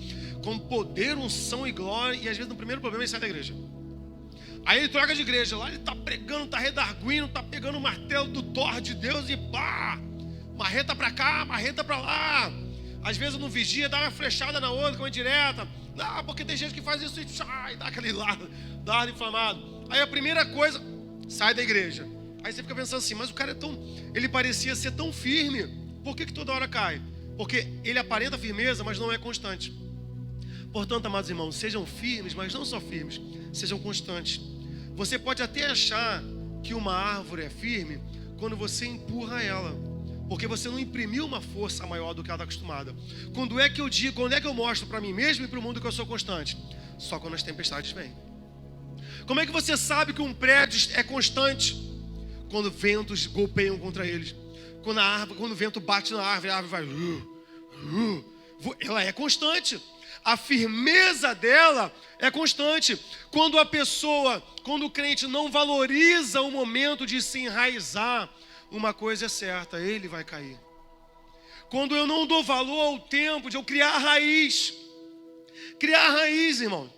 com poder, unção e glória, e às vezes no primeiro problema ele sai da igreja. Aí ele troca de igreja, lá ele está pregando, está redarguindo, está pegando o martelo do Thor de Deus e pá, marreta para cá, marreta para lá. Às vezes no vigia dá uma flechada na outra, com uma direta. Não, porque tem gente que faz isso e dá aquele dardo inflamado. Aí a primeira coisa, sai da igreja. Aí você fica pensando assim, mas o cara ele parecia ser tão firme, por que toda hora cai? Porque ele aparenta firmeza, mas não é constante. Portanto, amados irmãos, sejam firmes, mas não só firmes, sejam constantes. Você pode até achar que uma árvore é firme quando você empurra ela, porque você não imprimiu uma força maior do que ela está acostumada. Quando é que eu mostro para mim mesmo e para o mundo que eu sou constante? Só quando as tempestades vêm. Como é que você sabe que um prédio é constante? Quando ventos golpeiam contra eles. Quando o vento bate na árvore, a árvore vai... Ela é constante. A firmeza dela é constante. Quando o crente não valoriza o momento de se enraizar, uma coisa é certa, ele vai cair. Quando eu não dou valor ao tempo de eu criar raiz. Criar raiz, irmão.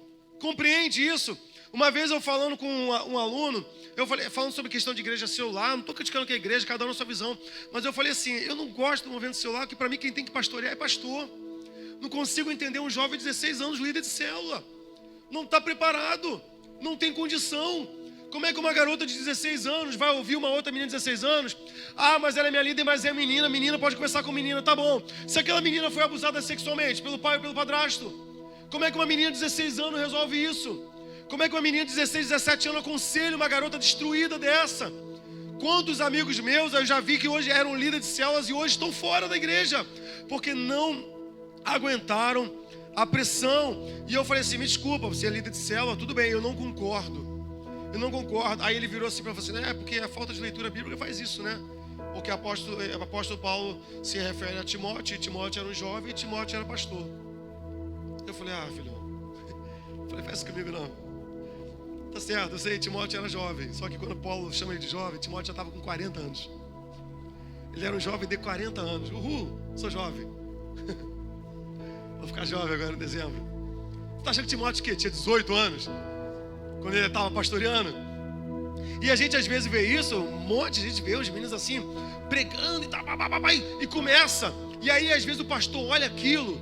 Compreende isso? Uma vez eu falando com um aluno, falando sobre questão de igreja celular, não estou criticando que é igreja, cada um na sua visão, mas eu falei assim, eu não gosto do movimento celular, que para mim quem tem que pastorear é pastor. Não consigo entender um jovem de 16 anos, líder de célula. Não está preparado, não tem condição. Como é que uma garota de 16 anos vai ouvir uma outra menina de 16 anos? Ah, mas ela é minha líder, mas é menina, menina pode conversar com menina, tá bom. Se aquela menina foi abusada sexualmente pelo pai ou pelo padrasto, como é que uma menina de 16 anos resolve isso? Como é que uma menina de 16, 17 anos aconselha uma garota destruída dessa? Quantos amigos meus eu já vi que hoje eram líderes de células e hoje estão fora da igreja, porque não aguentaram a pressão. E eu falei assim, me desculpa, você é líder de célula, tudo bem, eu não concordo. Aí ele virou assim para você, né? Porque a falta de leitura bíblica faz isso, né? Porque o apóstolo Paulo se refere a Timóteo, e Timóteo era um jovem e Timóteo era pastor. Eu falei, filho, faz isso comigo não. Tá certo, eu sei, Timóteo era jovem, só que quando Paulo chama ele de jovem, Timóteo já estava com 40 anos. Ele era um jovem de 40 anos. Sou jovem. Vou ficar jovem agora em dezembro. Você tá achando que Timóteo tinha 18 anos? Quando ele estava pastoreando? E a gente às vezes vê isso, um monte de gente vê os meninos assim, pregando e começa. E aí às vezes o pastor olha aquilo,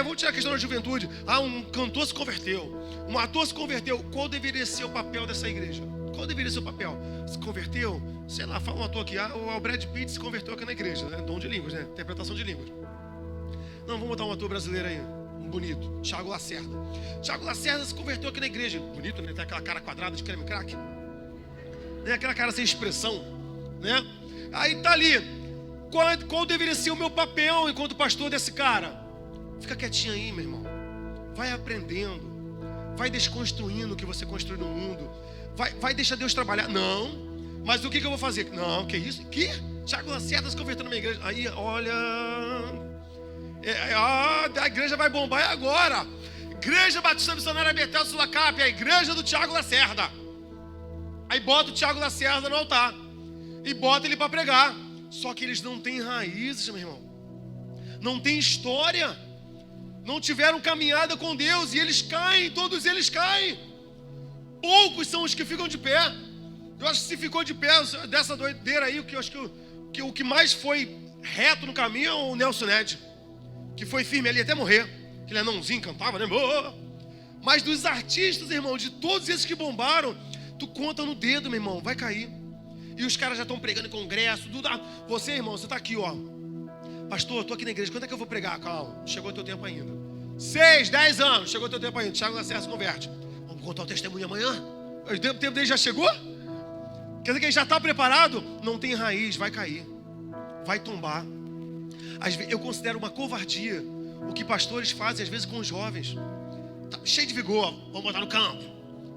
Vamos tirar a questão da juventude. Um cantor se converteu, um ator se converteu. Qual deveria ser o papel dessa igreja? Qual deveria ser o papel? Se converteu? Sei lá, fala um ator aqui. O Brad Pitt se converteu aqui na igreja, né? Dom de línguas, né? Interpretação de línguas. Não, vamos botar um ator brasileiro aí, um bonito, Thiago Lacerda. Thiago Lacerda se converteu aqui na igreja. Bonito, né? Tem aquela cara quadrada de creme crack, né? Aquela cara sem expressão, né? Aí tá ali. Qual deveria ser o meu papel enquanto pastor desse cara? Fica quietinho aí, meu irmão. Vai aprendendo. Vai desconstruindo o que você construiu no mundo. Vai deixar Deus trabalhar. Não. Mas o que eu vou fazer? Não, que isso? Que? Thiago Lacerda se convertendo na minha igreja. Aí, olha... a igreja vai bombar agora. Igreja Batista Missionária Betel Sulacap, a igreja do Thiago Lacerda. Aí bota o Thiago Lacerda no altar. E bota ele para pregar. Só que eles não têm raízes, meu irmão. Não tem história. Não tiveram caminhada com Deus. E eles caem, todos eles caem. Poucos são os que ficam de pé. Eu acho que se ficou de pé dessa doideira aí, eu acho que o que mais foi reto no caminho é o Nelson Ned, que foi firme ali até morrer. Aquele anãozinho cantava, né? Mas dos artistas, irmão, de todos esses que bombaram, tu conta no dedo, meu irmão, vai cair. E os caras já estão pregando em congresso. Você, irmão, você está aqui, ó. Pastor, eu estou aqui na igreja, quando é que eu vou pregar? Calma, chegou o teu tempo ainda. 6, 10 anos, chegou o teu tempo ainda. Thiago Lacerda se converte. Vamos contar o testemunho amanhã? O tempo dele já chegou? Quer dizer que ele já está preparado? Não tem raiz, vai cair. Vai tombar. Às vezes, eu considero uma covardia o que pastores fazem às vezes com os jovens. Tá cheio de vigor, vamos botar no campo.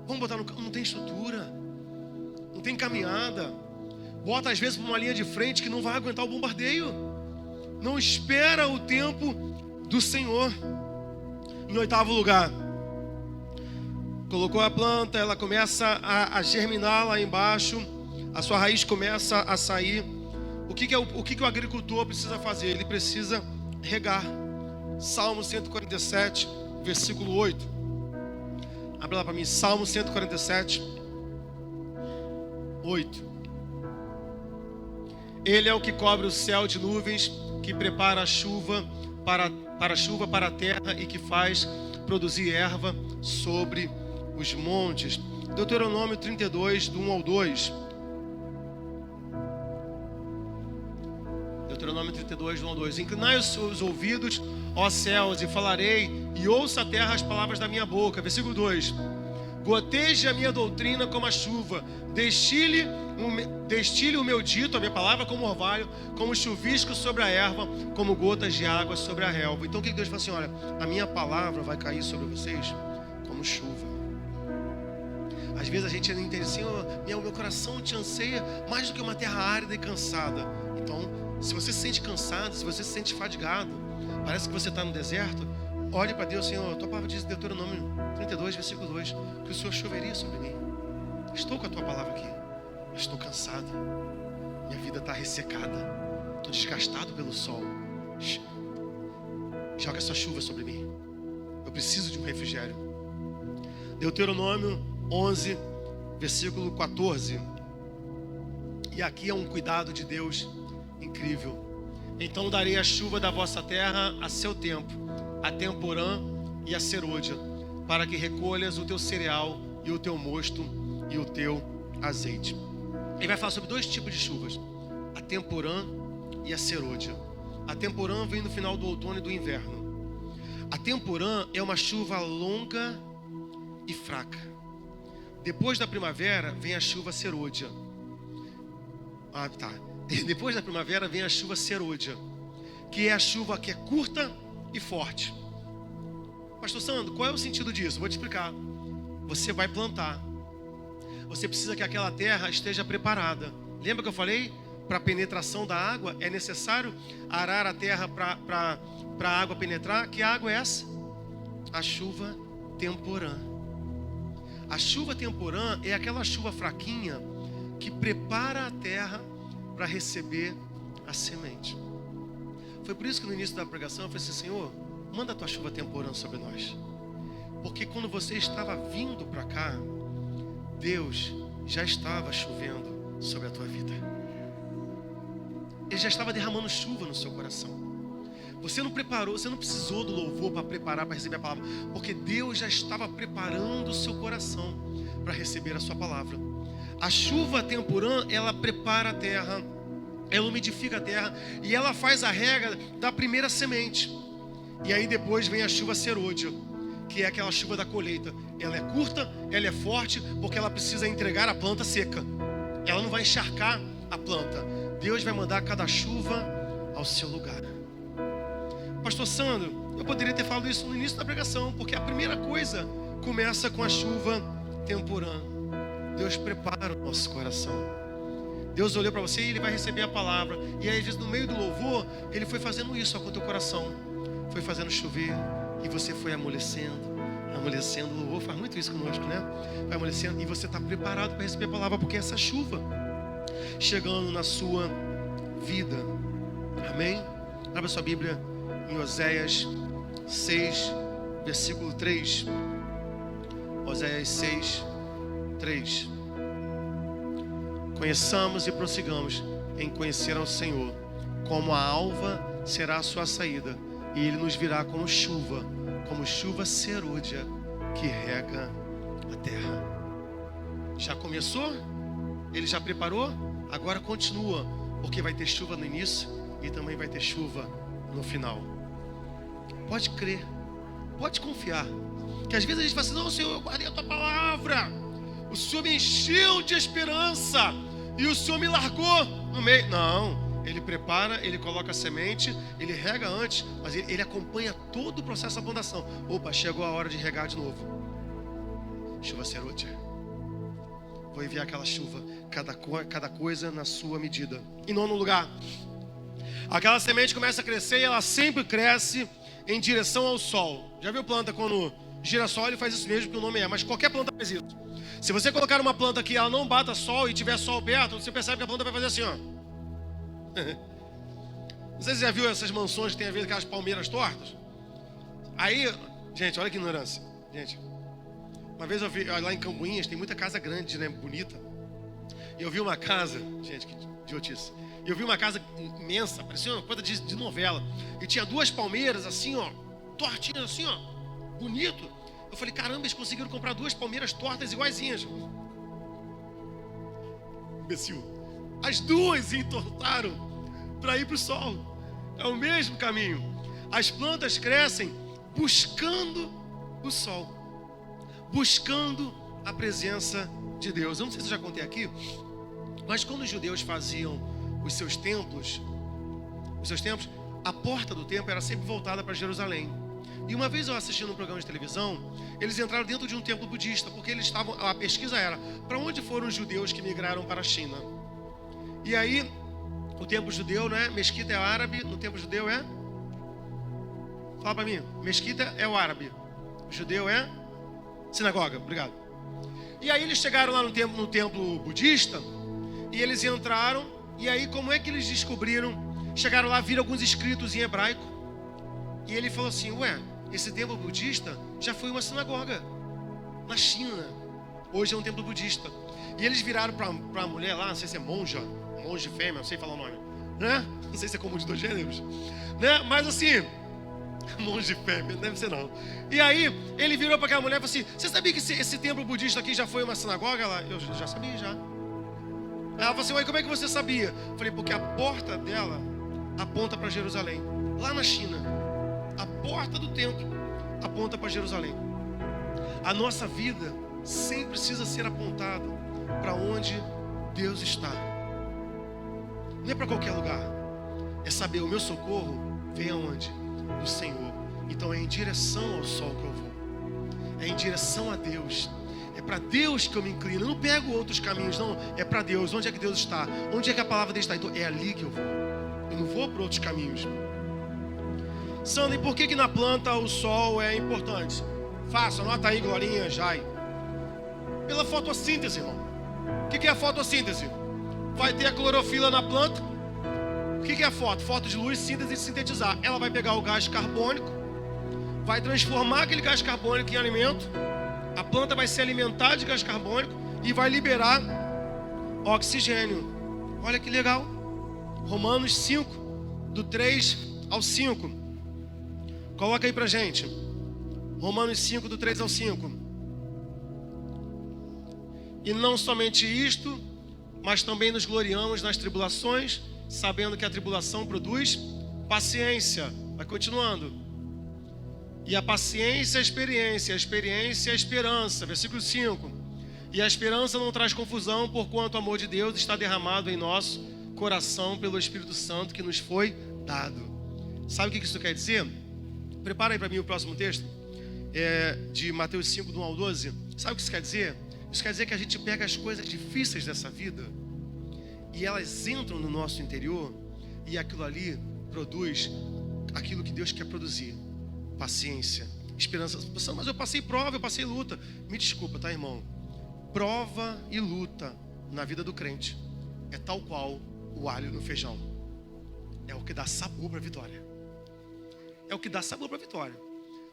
Vamos botar no campo. Não tem estrutura. Não tem caminhada. Bota às vezes para uma linha de frente que não vai aguentar o bombardeio. Não espera o tempo do Senhor. Em 8º lugar, colocou a planta, ela começa a germinar lá embaixo, a sua raiz começa a sair. O que o agricultor precisa fazer? Ele precisa regar. Salmo 147, versículo 8. Abre lá para mim, Salmo 147, 8. Ele é o que cobre o céu de nuvens, que prepara a chuva para a terra e que faz produzir erva sobre os montes. Deuteronômio 32, do 1 ao 2. Deuteronômio 32, do 1 ao 2. Inclinai os seus ouvidos, ó céus, e falarei, e ouça a terra as palavras da minha boca. Versículo 2. Goteje a minha doutrina como a chuva, destile o meu dito, a minha palavra como orvalho, como chuvisco sobre a erva, como gotas de água sobre a relva. Então o que Deus fala assim? Olha, a minha palavra vai cair sobre vocês como chuva. Às vezes a gente não entende assim, meu coração te anseia mais do que uma terra árida e cansada. Então, se você se sente cansado, se você se sente fadigado, parece que você está no deserto, olhe para Deus, Senhor, tua palavra diz em Deuteronômio 32, versículo 2, que o Senhor choveria sobre mim. Estou com a tua palavra aqui, mas estou cansado. Minha vida está ressecada. Estou desgastado pelo sol. Joga essa chuva sobre mim. Eu preciso de um refrigério. Deuteronômio 11, versículo 14. E aqui é um cuidado de Deus incrível. Então darei a chuva da vossa terra a seu tempo, a temporã e a serôdia, para que recolhas o teu cereal e o teu mosto e o teu azeite. Ele vai falar sobre 2 tipos de chuvas, a temporã e a serôdia. A temporã vem no final do outono e do inverno. A temporã é uma chuva longa e fraca. Depois da primavera vem a chuva serôdia. Depois da primavera vem a chuva serôdia, que é a chuva que é curta e forte. Pastor Sandro, qual é o sentido disso? Vou te explicar. Você vai plantar. Você precisa que aquela terra esteja preparada. Lembra que eu falei? Para a penetração da água, é necessário arar a terra para a água penetrar. Que água é essa? A chuva temporã. A chuva temporã é aquela chuva fraquinha que prepara a terra para receber a semente. Foi por isso que no início da pregação eu falei assim, Senhor, manda a tua chuva temporã sobre nós. Porque quando você estava vindo para cá, Deus já estava chovendo sobre a tua vida. Ele já estava derramando chuva no seu coração. Você não preparou, você não precisou do louvor para preparar, para receber a palavra, porque Deus já estava preparando o seu coração para receber a sua palavra. A chuva temporã, ela prepara a terra, ela umidifica a terra e ela faz a rega da primeira semente. E aí depois vem a chuva serôdia, que é aquela chuva da colheita. Ela é curta, ela é forte, porque ela precisa entregar a planta seca. Ela não vai encharcar a planta. Deus vai mandar cada chuva ao seu lugar. Pastor Sandro, eu poderia ter falado isso no início da pregação, porque a primeira coisa começa com a chuva temporã. Deus prepara o nosso coração. Deus olhou para você e Ele vai receber a palavra. E aí, às vezes, no meio do louvor, Ele foi fazendo isso com o teu coração. Foi fazendo chover e você foi amolecendo. Amolecendo. O louvor faz muito isso conosco, né? Vai amolecendo e você está preparado para receber a palavra, porque é essa chuva chegando na sua vida. Amém? Abra sua Bíblia em Oséias 6, versículo 3. Oséias 6, 3. Conheçamos e prossigamos em conhecer ao Senhor. Como a alva será a sua saída, e Ele nos virá como chuva serôdia que rega a terra. Já começou? Ele já preparou? Agora continua, porque vai ter chuva no início e também vai ter chuva no final. Pode crer, pode confiar, que às vezes a gente fala assim: não, Senhor, eu guardei a tua palavra, o Senhor me encheu de esperança e o Senhor me largou no meio. Não, Ele prepara, Ele coloca a semente, Ele rega antes, mas Ele acompanha todo o processo da plantação. Opa, chegou a hora de regar de novo. Chuva serôdia. Vou enviar aquela chuva, cada coisa na sua medida. Em nono lugar, aquela semente começa a crescer e ela sempre cresce em direção ao sol. Já viu planta quando girassol? Ele faz isso mesmo, porque o nome é, mas qualquer planta faz isso. Se você colocar uma planta que ela não bata sol e tiver sol perto, você percebe que a planta vai fazer assim, ó. Não sei se você já viu essas mansões que tem a ver com aquelas palmeiras tortas. Aí, gente, olha que ignorância. Gente, uma vez eu vi lá em Cambuinhas, tem muita casa grande, né, bonita. E eu vi uma casa, gente, que idiotice. Eu vi uma casa imensa, parecia uma coisa de novela. E tinha duas palmeiras assim, ó, tortinhas assim, ó, bonito. Eu falei: caramba, eles conseguiram comprar duas palmeiras tortas iguaizinhas. Imbecil. As duas entortaram para ir para o sol. É o mesmo caminho. As plantas crescem buscando o sol, buscando a presença de Deus. Eu não sei se eu já contei aqui, mas quando os judeus faziam os seus templos, a porta do templo era sempre voltada para Jerusalém. E uma vez eu assistindo um programa de televisão, eles entraram dentro de um templo budista, porque eles estavam, a pesquisa era: para onde foram os judeus que migraram para a China? E aí, o templo judeu, né? Mesquita é árabe, no templo judeu é? Fala para mim, mesquita é o árabe, o judeu é sinagoga, obrigado. E aí eles chegaram lá no templo budista, e eles entraram. E aí, como é que eles descobriram? Chegaram lá, viram alguns escritos em hebraico. E ele falou assim: ué, esse templo budista já foi uma sinagoga na China. Hoje é um templo budista. E eles viraram para a mulher lá, não sei se é monja fêmea, não sei falar o nome, né? Não sei se é comum de dois gêneros, né? Mas assim, monge fêmea, não deve ser não. E aí, ele virou para aquela mulher e falou assim: você sabia que esse templo budista aqui já foi uma sinagoga? Ela: eu já sabia, já. Ela falou assim: ué, como é que você sabia? Eu falei: porque a porta dela aponta para Jerusalém, lá na China. A porta do templo aponta para Jerusalém. A nossa vida sempre precisa ser apontada para onde Deus está. Não é para qualquer lugar. É saber: o meu socorro vem aonde? Do Senhor. Então é em direção ao sol que eu vou. É em direção a Deus. É para Deus que eu me inclino. Eu não pego outros caminhos, não. É para Deus. Onde é que Deus está? Onde é que a palavra dele está? Então é ali que eu vou. Eu não vou para outros caminhos. Sandra, e por que na planta o sol é importante? Faça, anota aí, Glorinha, Jai. Pela fotossíntese, irmão. O que é a fotossíntese? Vai ter a clorofila na planta. O que é a foto? Foto de luz, síntese e sintetizar. Ela vai pegar o gás carbônico, vai transformar aquele gás carbônico em alimento. A planta vai se alimentar de gás carbônico e vai liberar oxigênio. Olha que legal. Romanos 5, do 3 ao 5. Coloca aí pra gente. Romanos 5, do 3 ao 5. E não somente isto, mas também nos gloriamos nas tribulações, sabendo que a tribulação produz paciência. Vai continuando. E a paciência, a experiência a esperança. Versículo 5. E a esperança não traz confusão, porquanto o amor de Deus está derramado em nosso coração pelo Espírito Santo que nos foi dado. Sabe o que isso quer dizer? Prepara aí para mim o próximo texto. De Mateus 5, do 1 ao 12. Sabe o que isso quer dizer? Isso quer dizer que a gente pega as coisas difíceis dessa vida e elas entram no nosso interior e aquilo ali produz aquilo que Deus quer produzir. Paciência, esperança. Mas eu passei prova, eu passei luta. Me desculpa, tá, irmão? Prova e luta na vida do crente é tal qual o alho no feijão. É o que dá sabor para a vitória. É o que dá sabor para a vitória.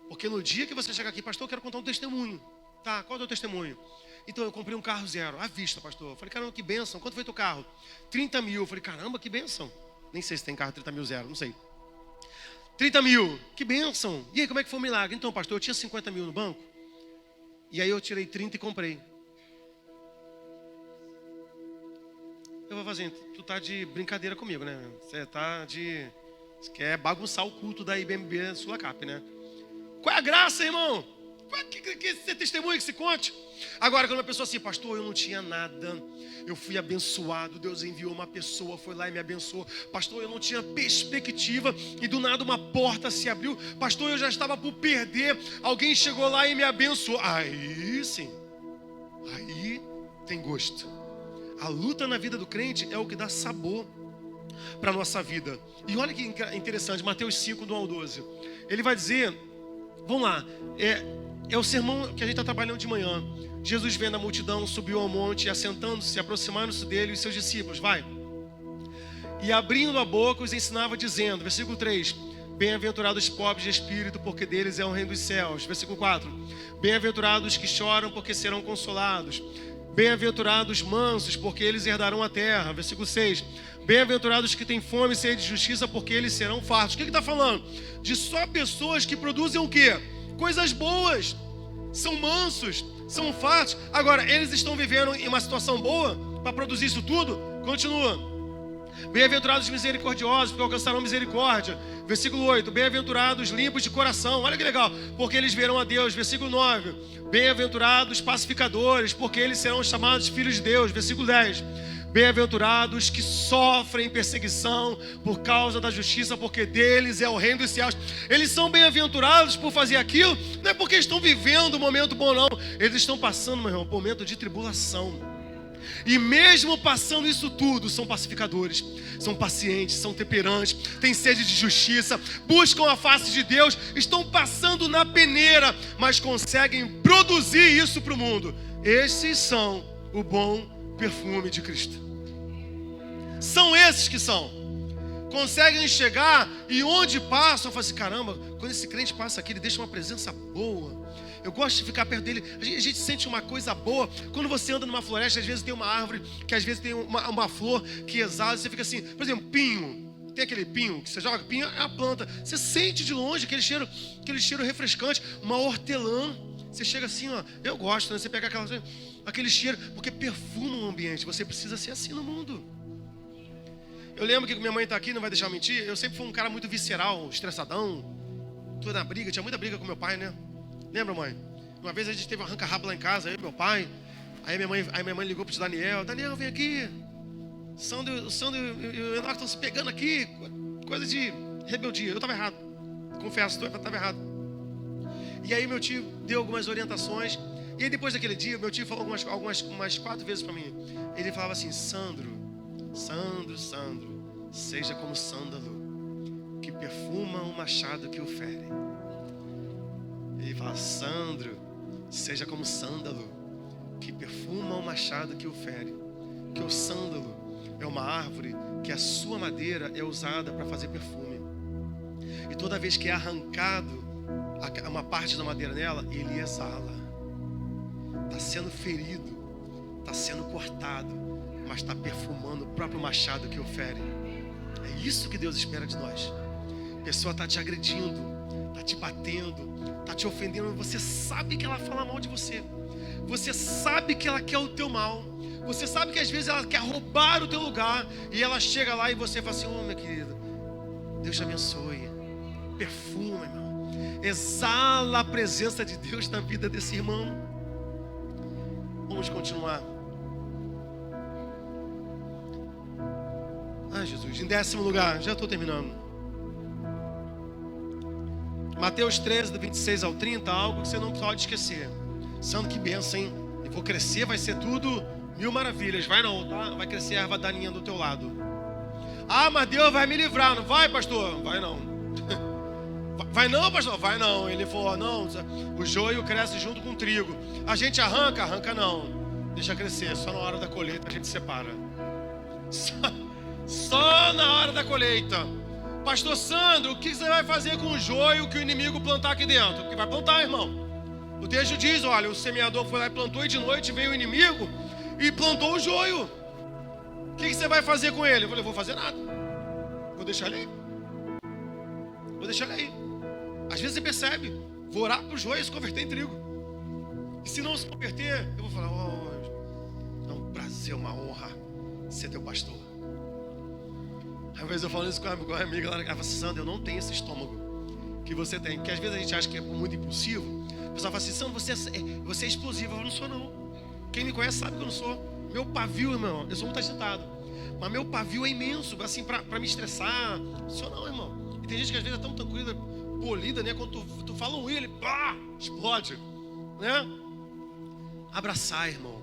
Porque no dia que você chegar aqui, pastor, eu quero contar um testemunho. Tá, qual é o teu testemunho? Então, eu comprei um carro zero, à vista, pastor. Eu falei, caramba, que bênção. Quanto foi teu carro? 30 mil. Eu falei, caramba, que bênção. Nem sei se tem carro 30 mil zero, não sei. 30 mil, que bênção. E aí, como é que foi o milagre? Então, pastor, eu tinha 50 mil no banco. E aí eu tirei 30 e comprei. Eu vou fazer, tu tá de brincadeira comigo, né? Você tá de... Você quer bagunçar o culto da IBMB Sulacap, né? Qual é a graça, irmão? Que esse testemunho que se conte? Agora, quando uma pessoa assim, pastor, eu não tinha nada, eu fui abençoado, Deus enviou uma pessoa, foi lá e me abençoou. Pastor, eu não tinha perspectiva e do nada uma porta se abriu. Pastor, eu já estava por perder, alguém chegou lá e me abençoou. Aí sim, aí tem gosto. A luta na vida do crente é o que dá sabor para a nossa vida. E olha que interessante, Mateus 5, do 1 ao 12. Ele vai dizer, vamos lá, é o sermão que a gente está trabalhando de manhã. Jesus vendo a multidão, subiu ao monte, e assentando-se, aproximaram-se dele e seus discípulos, vai. E abrindo a boca, os ensinava dizendo, versículo 3, bem-aventurados os pobres de espírito, porque deles é o reino dos céus. Versículo 4, bem-aventurados os que choram, porque serão consolados. Bem-aventurados os mansos, porque eles herdarão a terra. Versículo 6, bem-aventurados os que têm fome e sede de justiça, porque eles serão fartos. O que ele está falando? De só pessoas que produzem o quê? Coisas boas, são mansos, são fartos. Agora, eles estão vivendo em uma situação boa para produzir isso tudo? Continua. Bem-aventurados os misericordiosos, porque alcançarão misericórdia. Versículo 8, bem-aventurados limpos de coração. Olha que legal, porque eles verão a Deus. Versículo 9, bem-aventurados pacificadores, porque eles serão chamados filhos de Deus. Versículo 10, bem-aventurados que sofrem perseguição por causa da justiça, porque deles é o reino dos céus. Eles são bem-aventurados por fazer aquilo, não é porque estão vivendo um momento bom, não. Eles estão passando, meu irmão, um momento de tribulação. E mesmo passando isso tudo, são pacificadores, são pacientes, são temperantes, têm sede de justiça, buscam a face de Deus, estão passando na peneira, mas conseguem produzir isso para o mundo. Esses são o bom perfume de Cristo. São esses que são. Conseguem chegar e onde passam, eu falo assim, caramba, quando esse crente passa aqui, ele deixa uma presença boa. Eu gosto de ficar perto dele. A gente sente uma coisa boa. Quando você anda numa floresta, às vezes tem uma árvore, que às vezes tem uma flor que exala, você fica assim, por exemplo, pinho. Tem aquele pinho que você joga, pinho é a planta. Você sente de longe aquele cheiro refrescante, uma hortelã. Você chega assim, ó, eu gosto, né? Você pega aquele cheiro, porque perfuma o ambiente. Você precisa ser assim no mundo. Eu lembro que minha mãe está aqui, não vai deixar eu mentir. Eu sempre fui um cara muito visceral, estressadão. Tô na briga, tinha muita briga com meu pai, né? Lembra, mãe? Uma vez a gente teve um arranca-rabo lá em casa, eu e meu pai. Aí minha mãe ligou pro Daniel. Daniel, vem aqui. O Sandro e o Enoque estão se pegando aqui. Coisa de rebeldia. Eu estava errado. Confesso, eu estava errado. E aí meu tio deu algumas orientações. E aí depois daquele dia, meu tio falou umas 4 vezes para mim. Ele falava assim, Sandro, seja como sândalo, que perfuma o machado que o fere. Ele fala, Sandro, seja como sândalo, que perfuma o machado que o fere. Que o sândalo é uma árvore que a sua madeira é usada para fazer perfume. E toda vez que é arrancado uma parte da madeira nela, ele exala. Está sendo ferido, está sendo cortado, mas está perfumando o próprio machado que o fere. É isso que Deus espera de nós. A pessoa está te agredindo, está te batendo, está te ofendendo, você sabe que ela fala mal de você. Você sabe que ela quer o teu mal. Você sabe que às vezes ela quer roubar o teu lugar. E ela chega lá e você fala assim: minha querida, Deus te abençoe. Perfuma, irmão. Exala a presença de Deus na vida desse irmão. Vamos continuar. Jesus, em 10º lugar, já estou terminando. Mateus 13, do 26 ao 30, algo que você não pode esquecer. Santo, que benção, hein? Eu vou crescer, vai ser tudo mil maravilhas. Vai não, tá? Vai crescer a erva daninha do teu lado. Mas Deus vai me livrar, não vai, pastor? Vai não. Vai não, pastor? Vai não. Ele falou: não, o joio cresce junto com o trigo. A gente arranca não. Deixa crescer, só na hora da colheita a gente separa. Só na hora da colheita. Pastor Sandro, o que você vai fazer com o joio que o inimigo plantar aqui dentro? Porque vai plantar, irmão. O texto diz: olha, o semeador foi lá e plantou, e de noite veio o inimigo e plantou o joio. O que você vai fazer com ele? Eu falei: vou fazer nada. Vou deixar ele aí. Vou deixar ele aí. Às vezes você percebe: vou orar para o joio se converter em trigo. E se não se converter, eu vou falar: é um prazer, uma honra ser teu pastor. Às vezes eu falo isso com uma amiga lá, ela fala assim: Sandro, eu não tenho esse estômago que você tem. Porque às vezes a gente acha que é muito impulsivo. O pessoal fala assim: Sandro, você é explosivo. Eu não sou não. Quem me conhece sabe que eu não sou. Meu pavio, irmão, eu sou muito agitado, mas meu pavio é imenso, assim, pra me estressar. Não sou não, irmão. E tem gente que às vezes é tão tranquila, polida, né? Quando tu fala um ele, explode, né? Abraçar, irmão.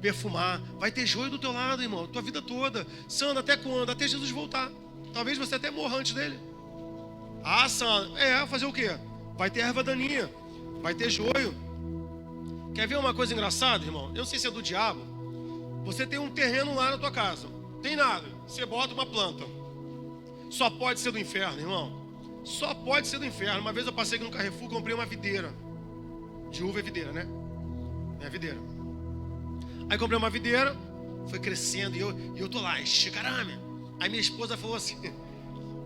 Perfumar, vai ter joio do teu lado, irmão, tua vida toda. Sandro, até quando? Até Jesus voltar. Talvez você até morra antes dele. Sandro, fazer o quê? Vai ter erva daninha, vai ter joio. Quer ver uma coisa engraçada, irmão? Eu não sei se é do diabo. Você tem um terreno lá na tua casa, tem nada, você bota uma planta. Só pode ser do inferno, irmão. Só pode ser do inferno. Uma vez eu passei aqui no Carrefour, comprei uma videira. De uva é videira, né? É videira. Aí comprei uma videira, foi crescendo, e eu tô lá, caramba. Aí minha esposa falou assim: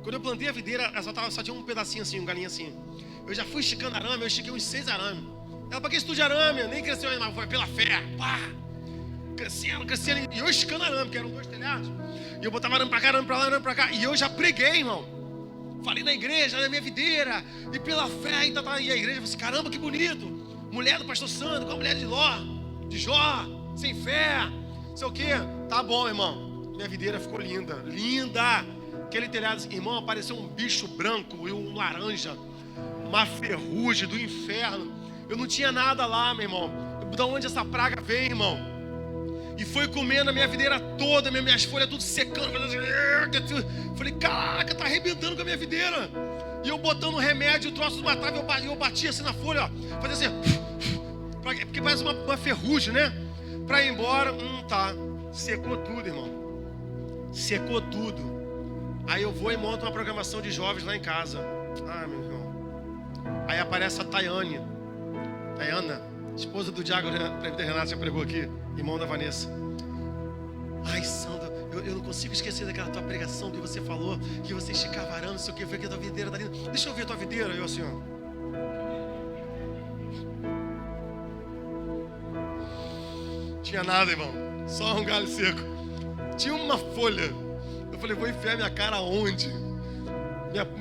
quando eu plantei a videira, ela só tinha um pedacinho assim, um galinho assim. Eu já fui esticando arame, eu estiquei uns 6 arames. Ela: pra que estudo de arame? Nem cresceu ainda, mas foi pela fé. Crescendo, e eu esticando arame, que eram 2 telhados. E eu botava arame pra cá, arame pra lá, arame pra cá. E eu já preguei, irmão. Falei na igreja, na minha videira, e pela fé, e a igreja falou assim: caramba, que bonito. Mulher do pastor Sandro com a mulher de Jó. Sem fé, sei o que. Tá bom, irmão. Minha videira ficou linda. Linda. Aquele telhado, irmão, apareceu um bicho branco e um laranja. Uma ferrugem do inferno. Eu não tinha nada lá, meu irmão. Da onde essa praga veio, irmão? E foi comendo a minha videira toda, minhas folhas tudo secando. Falei: caraca, tá arrebentando com a minha videira. E eu botando remédio, o troço matava, eu batia assim na folha, ó. Fazia assim, porque parece uma ferrugem, né? Pra ir embora, tá. Secou tudo, irmão. Secou tudo. Aí eu vou e monto uma programação de jovens lá em casa. Meu irmão. Aí aparece a Tayana, esposa do Diago Renato, já pregou aqui, irmão da Vanessa. Sandra, eu não consigo esquecer daquela tua pregação que você falou, que você esticava arame, não sei o que, foi que a tua videira tá linda. Deixa eu ver a tua videira. Eu assim, ó. Tinha nada, irmão, só um galho seco. Tinha uma folha. Eu falei: vou enfiar minha cara aonde?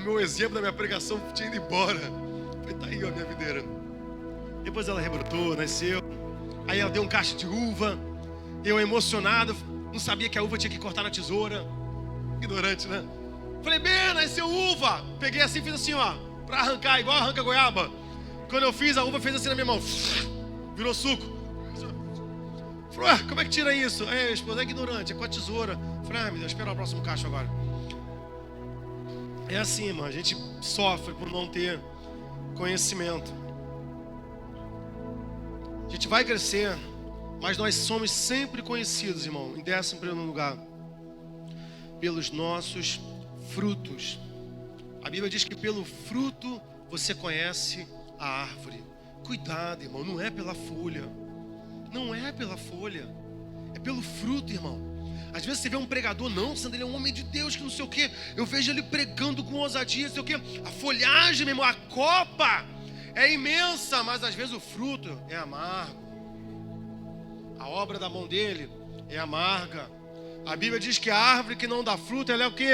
Meu exemplo da minha pregação tinha ido embora. Eu falei: tá aí, ó, minha videira. Depois ela rebrotou, nasceu. Aí ela deu um cacho de uva. Eu emocionado, não sabia que a uva tinha que cortar na tesoura. Ignorante, né? Falei: nasceu uva. Peguei assim, fiz assim, ó, pra arrancar, igual arranca goiaba. Quando eu fiz, a uva fez assim na minha mão. Virou suco. Falei: como é que tira isso? A esposa é ignorante, é com a tesoura. Falei: meu Deus, espera o próximo cacho agora. É assim, irmão, a gente sofre por não ter conhecimento. A gente vai crescer, mas nós somos sempre conhecidos, irmão, em 11º lugar, pelos nossos frutos. A Bíblia diz que pelo fruto você conhece a árvore. Cuidado, irmão, não é pela folha. Não é pela folha, é pelo fruto, irmão. Às vezes você vê um pregador, não, Sandro, ele é um homem de Deus, que não sei o quê. Eu vejo ele pregando com ousadia, não sei o quê. A folhagem, meu irmão, a copa é imensa, mas às vezes o fruto é amargo. A obra da mão dele é amarga. A Bíblia diz que a árvore que não dá fruto, ela é o quê?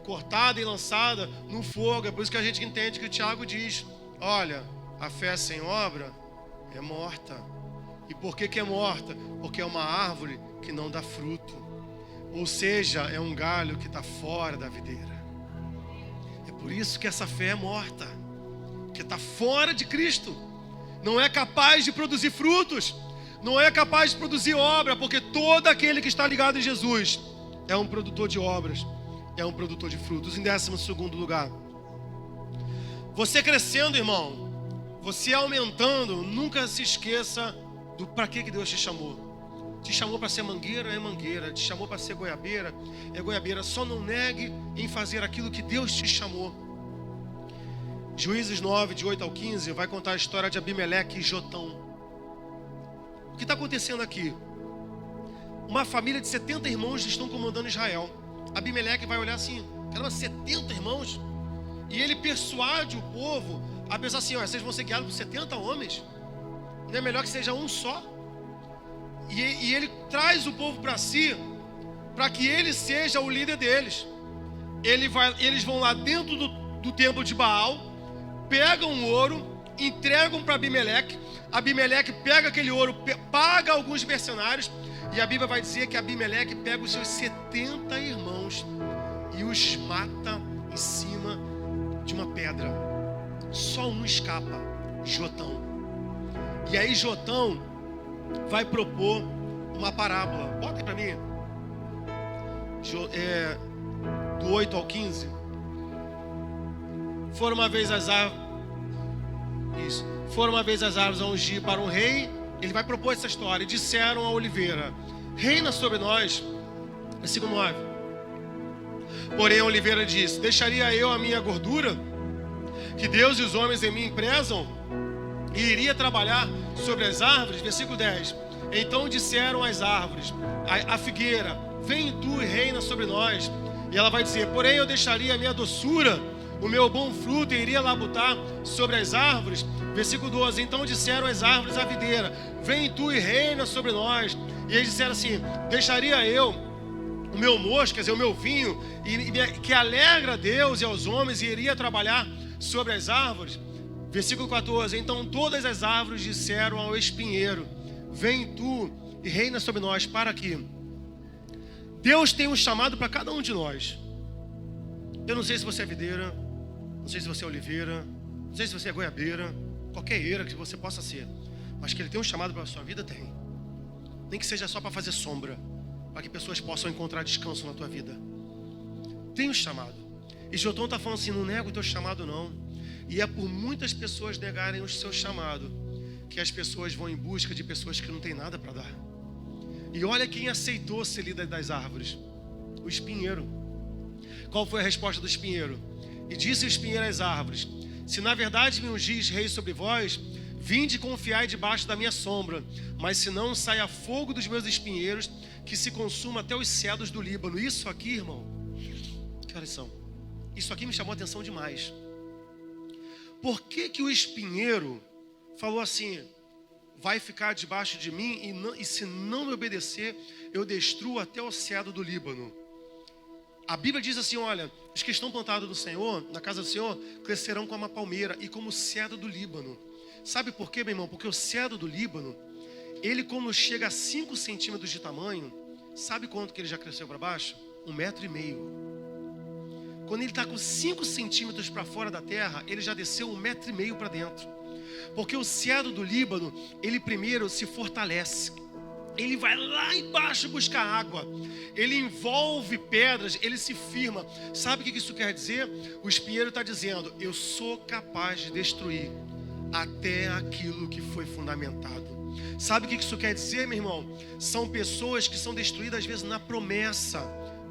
Cortada e lançada no fogo. É por isso que a gente entende que o Tiago diz: olha, a fé sem obra é morta. E por que é morta? Porque é uma árvore que não dá fruto. Ou seja, é um galho que está fora da videira. É por isso que essa fé é morta, que está fora de Cristo. Não é capaz de produzir frutos, não é capaz de produzir obra, porque todo aquele que está ligado em Jesus é um produtor de obras, é um produtor de frutos. Em 12º lugar, você crescendo, irmão, você aumentando, nunca se esqueça do para que Deus te chamou. Te chamou para ser mangueira, é mangueira. Te chamou para ser goiabeira, é goiabeira. Só não negue em fazer aquilo que Deus te chamou. Juízes 9, de 8 ao 15, vai contar a história de Abimeleque e Jotão. O que está acontecendo aqui? Uma família de 70 irmãos estão comandando Israel. Abimeleque vai olhar assim: caramba, 70 irmãos? E ele persuade o povo a pensar assim: olha, vocês vão ser guiados por 70 homens? Não é melhor que seja um só? E ele traz o povo para si, para que ele seja o líder deles. Eles vão lá dentro do templo de Baal, pegam o ouro, entregam para Abimeleque. Abimeleque pega aquele ouro, paga alguns mercenários, e a Bíblia vai dizer que Abimeleque pega os seus 70 irmãos e os mata em cima de uma pedra. Só um escapa, Jotão. E aí Jotão vai propor uma parábola. Bota aí para mim. Do 8 ao 15. Foram uma vez as árvores a ungir para um rei. Ele vai propor essa história. E disseram à oliveira: reina sobre nós. Versículo 9. Porém a oliveira disse: deixaria eu a minha gordura, que Deus e os homens em mim prezam, e iria trabalhar sobre as árvores? Versículo 10. Então disseram as árvores, a figueira: vem tu e reina sobre nós. E ela vai dizer: porém eu deixaria a minha doçura, o meu bom fruto, e iria labutar sobre as árvores. Versículo 12. Então disseram as árvores à videira: vem tu e reina sobre nós. E eles disseram assim: deixaria eu o meu mosto, quer dizer, o meu vinho, que alegra a Deus e aos homens, e iria trabalhar sobre as árvores. Versículo 14. Então todas as árvores disseram ao espinheiro: vem tu e reina sobre nós. Para aqui. Deus tem um chamado para cada um de nós. Eu não sei se você é videira, não sei se você é oliveira, não sei se você é goiabeira, qualquer eira que você possa ser, mas que Ele tem um chamado para a sua vida, tem. Nem que seja só para fazer sombra, para que pessoas possam encontrar descanso na tua vida. Tem um chamado. E Jotão está falando assim: não nega o teu chamado não. E é por muitas pessoas negarem o seu chamado que as pessoas vão em busca de pessoas que não têm nada para dar. E olha quem aceitou ser líder das árvores: o espinheiro. Qual foi a resposta do espinheiro? E disse o espinheiro às árvores: se na verdade me ungis rei sobre vós, vinde e confiai debaixo da minha sombra. Mas se não, saia fogo dos meus espinheiros, que se consuma até os cedros do Líbano. Isso aqui, irmão, que horas são? Isso aqui me chamou a atenção demais. Por que o espinheiro falou assim: vai ficar debaixo de mim, e se não me obedecer, eu destruo até o cedro do Líbano? A Bíblia diz assim: olha, os que estão plantados no Senhor, na casa do Senhor, crescerão como a palmeira e como o cedro do Líbano. Sabe por quê, meu irmão? Porque o cedro do Líbano, ele quando chega a 5 centímetros de tamanho, sabe quanto que ele já cresceu para baixo? 1,5 metro. Quando ele está com 5 centímetros para fora da terra, ele já desceu 1,5 metro para dentro. Porque o cedro do Líbano, ele primeiro se fortalece. Ele vai lá embaixo buscar água. Ele envolve pedras, ele se firma. Sabe o que isso quer dizer? O espinheiro está dizendo: eu sou capaz de destruir até aquilo que foi fundamentado. Sabe o que isso quer dizer, meu irmão? São pessoas que são destruídas às vezes na promessa.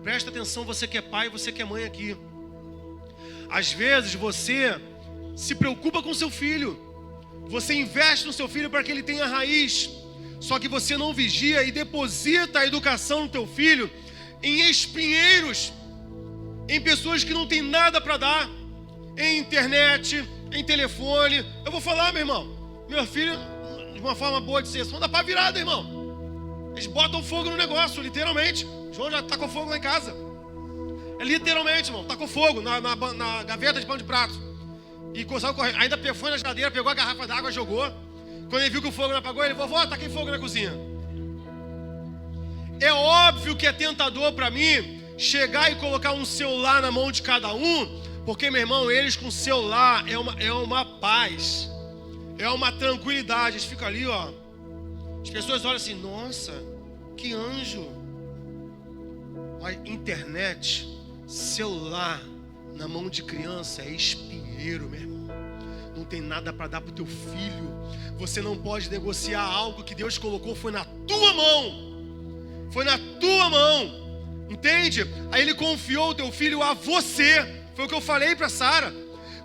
Presta atenção, você que é pai, você que é mãe aqui. Às vezes você se preocupa com seu filho. Você investe no seu filho para que ele tenha raiz. Só que você não vigia e deposita a educação no teu filho em espinheiros, em pessoas que não têm nada para dar, em internet, em telefone. Eu vou falar, meu irmão, meu filho, de uma forma boa de ser, não dá para virada, irmão. Eles botam fogo no negócio, literalmente. João já tacou fogo lá em casa. É literalmente, irmão, tacou fogo na gaveta de pão de prato. E ainda foi na geladeira, pegou a garrafa d'água, jogou. Quando ele viu que o fogo não apagou, ele: vovó, taquei fogo na cozinha. É óbvio que é tentador para mim chegar e colocar um celular na mão de cada um, porque, meu irmão, eles com o celular é uma paz, é uma tranquilidade. Eles ficam ali, ó. As pessoas olham assim: nossa, que anjo. A internet, celular na mão de criança é espinheiro, meu irmão. Não tem nada para dar para o teu filho. Você não pode negociar algo que Deus colocou, foi na tua mão. Foi na tua mão, entende? Aí ele confiou o teu filho a você. Foi o que eu falei para Sara.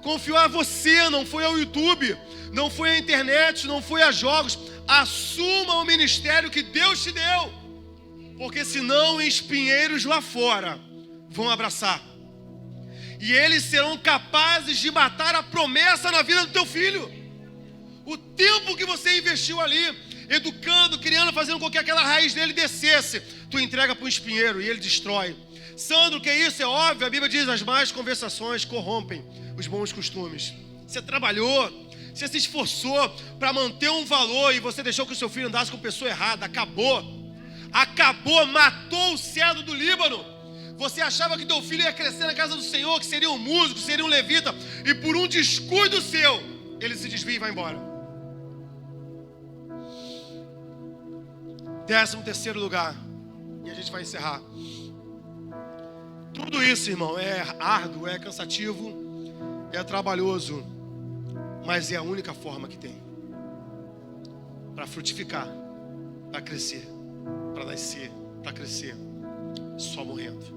Confiou a você, não foi ao YouTube, não foi à internet, não foi a jogos. Assuma o ministério que Deus te deu, porque senão espinheiros lá fora vão abraçar. E eles serão capazes de matar a promessa na vida do teu filho. O tempo que você investiu ali, educando, criando, fazendo com que aquela raiz dele descesse, tu entrega para um espinheiro e ele destrói. Sandro, que isso? É óbvio, a Bíblia diz: as más conversações corrompem os bons costumes. Você trabalhou, você se esforçou para manter um valor e você deixou que o seu filho andasse com pessoa errada. Acabou, matou o cedro do Líbano. Você achava que teu filho ia crescer na casa do Senhor, que seria um músico, seria um levita, e por um descuido seu, ele se desvia e vai embora. 13º lugar, e a gente vai encerrar. Tudo isso, irmão, é árduo, é cansativo, é trabalhoso, mas é a única forma que tem para frutificar, para crescer, para nascer, para crescer, só morrendo.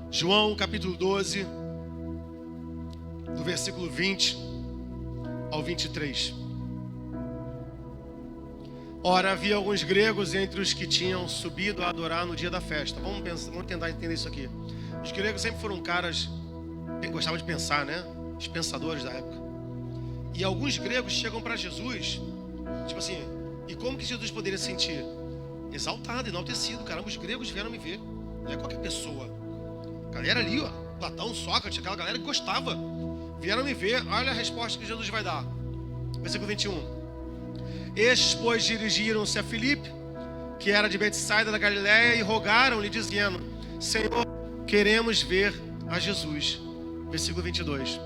João capítulo 12, do versículo 20 ao 23. Ora, havia alguns gregos entre os que tinham subido a adorar no dia da festa. Vamos tentar entender isso aqui. Os gregos sempre foram caras que gostavam de pensar, né? Os pensadores da época. E alguns gregos chegam para Jesus, tipo assim, e como que Jesus poderia se sentir? Exaltado, enaltecido. Caramba, os gregos vieram me ver. Não é qualquer pessoa. A galera ali, ó, Platão, Sócrates, aquela galera que gostava, vieram me ver. Olha a resposta que Jesus vai dar. Versículo 21. Estes, pois, dirigiram-se a Filipe, que era de Betsaida da Galileia, e rogaram-lhe, dizendo: Senhor, queremos ver a Jesus. Versículo 22.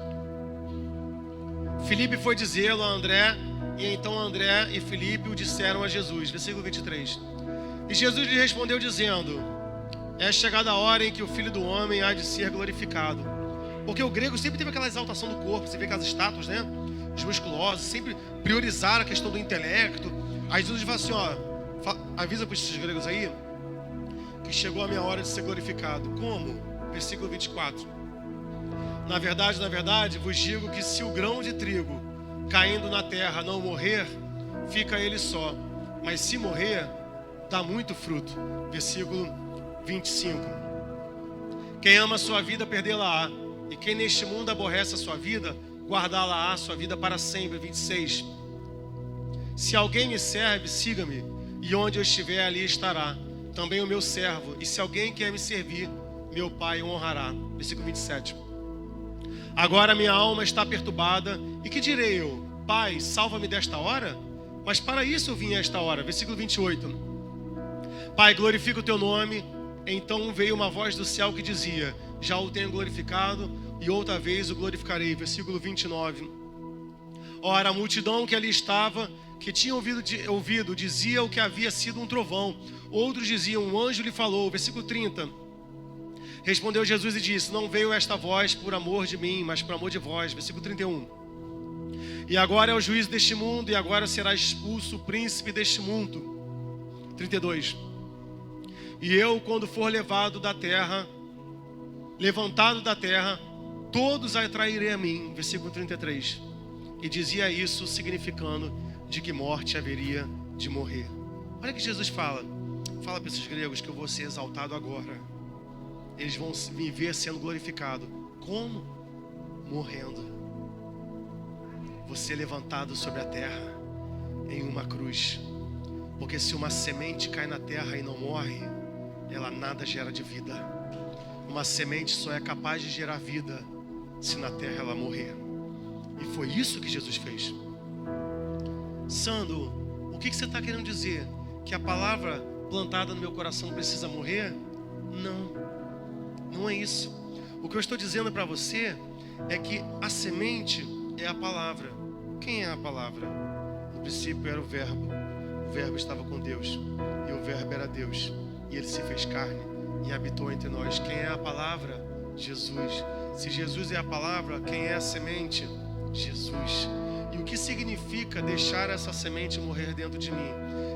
Filipe foi dizê-lo a André, e então André e Filipe o disseram a Jesus. Versículo 23. E Jesus lhe respondeu dizendo: é chegada a hora em que o Filho do Homem há de ser glorificado. Porque o grego sempre teve aquela exaltação do corpo. Você vê aquelas estátuas, né? Os musculosos, sempre priorizaram a questão do intelecto. Aí Jesus fala assim, ó, avisa para esses gregos aí que chegou a minha hora de ser glorificado. Como? Versículo 24. Na verdade, vos digo que se o grão de trigo caindo na terra não morrer, fica ele só. Mas se morrer, dá muito fruto. Versículo 25. Quem ama a sua vida, perdê-la-á. E quem neste mundo aborrece a sua vida, guardá-la-á sua vida para sempre. 26. Se alguém me serve, siga-me, e onde eu estiver, ali estará também o meu servo. E se alguém quer me servir, meu Pai o honrará. Versículo 27. Agora minha alma está perturbada, e que direi eu? Pai, salva-me desta hora? Mas para isso eu vim a esta hora. Versículo 28. Pai, glorifica o teu nome. Então veio uma voz do céu que dizia: já o tenho glorificado, e outra vez o glorificarei. Versículo 29. Ora, a multidão que ali estava, que tinha ouvido, dizia o que havia sido um trovão. Outros diziam: um anjo lhe falou. Versículo 30. Respondeu Jesus e disse: não veio esta voz por amor de mim, mas por amor de vós. Versículo 31. E agora é o juízo deste mundo, e agora será expulso o príncipe deste mundo. 32. E eu, quando for levantado da terra, todos atrairei a mim. Versículo 33. E dizia isso significando de que morte haveria de morrer. Olha que Jesus fala: Fala para esses gregos que eu vou ser exaltado agora. Eles vão me ver sendo glorificado. Como? Morrendo. Vou ser levantado sobre a terra em uma cruz. Porque se uma semente cai na terra e não morre, ela nada gera de vida. Uma semente só é capaz de gerar vida se na terra ela morrer. E foi isso que Jesus fez. Sandro, o que você está querendo dizer? Que a palavra plantada no meu coração precisa morrer? Não é isso. O que eu estou dizendo para você é que a semente é a palavra. Quem é a palavra? No princípio era o Verbo estava com Deus, e o Verbo era Deus, e Ele se fez carne e habitou entre nós. Quem é a palavra? Jesus. Se Jesus é a palavra, quem é a semente? Jesus. E o que significa deixar essa semente morrer dentro de mim?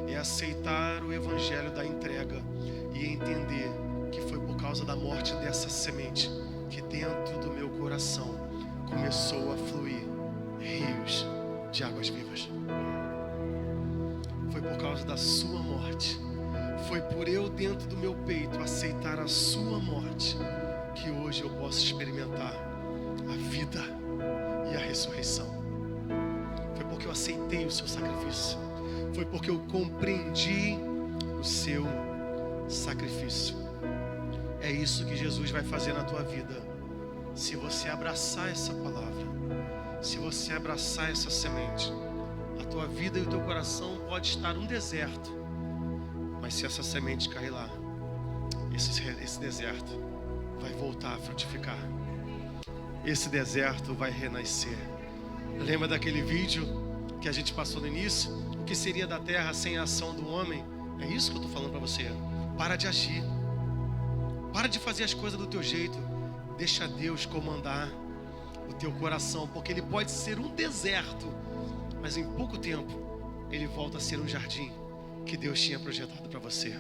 É aceitar o evangelho da entrega e entender que foi por causa da morte dessa semente que dentro do meu coração começou a fluir rios de águas vivas. Foi por causa da sua morte, foi por eu dentro do meu peito aceitar a sua morte, que hoje eu posso experimentar a vida e a ressurreição. Foi porque eu aceitei o seu sacrifício, foi porque eu compreendi o seu sacrifício. É isso que Jesus vai fazer na tua vida, se você abraçar essa palavra, se você abraçar essa semente. A tua vida e o teu coração pode estar um deserto, mas se essa semente cair lá, esse deserto vai voltar a frutificar. Esse deserto vai renascer. Lembra daquele vídeo que a gente passou no início? O que seria da terra sem a ação do homem? É isso que eu estou falando para você. Para de agir. Para de fazer as coisas do teu jeito. Deixa Deus comandar o teu coração, porque ele pode ser um deserto, mas em pouco tempo ele volta a ser um jardim que Deus tinha projetado para você.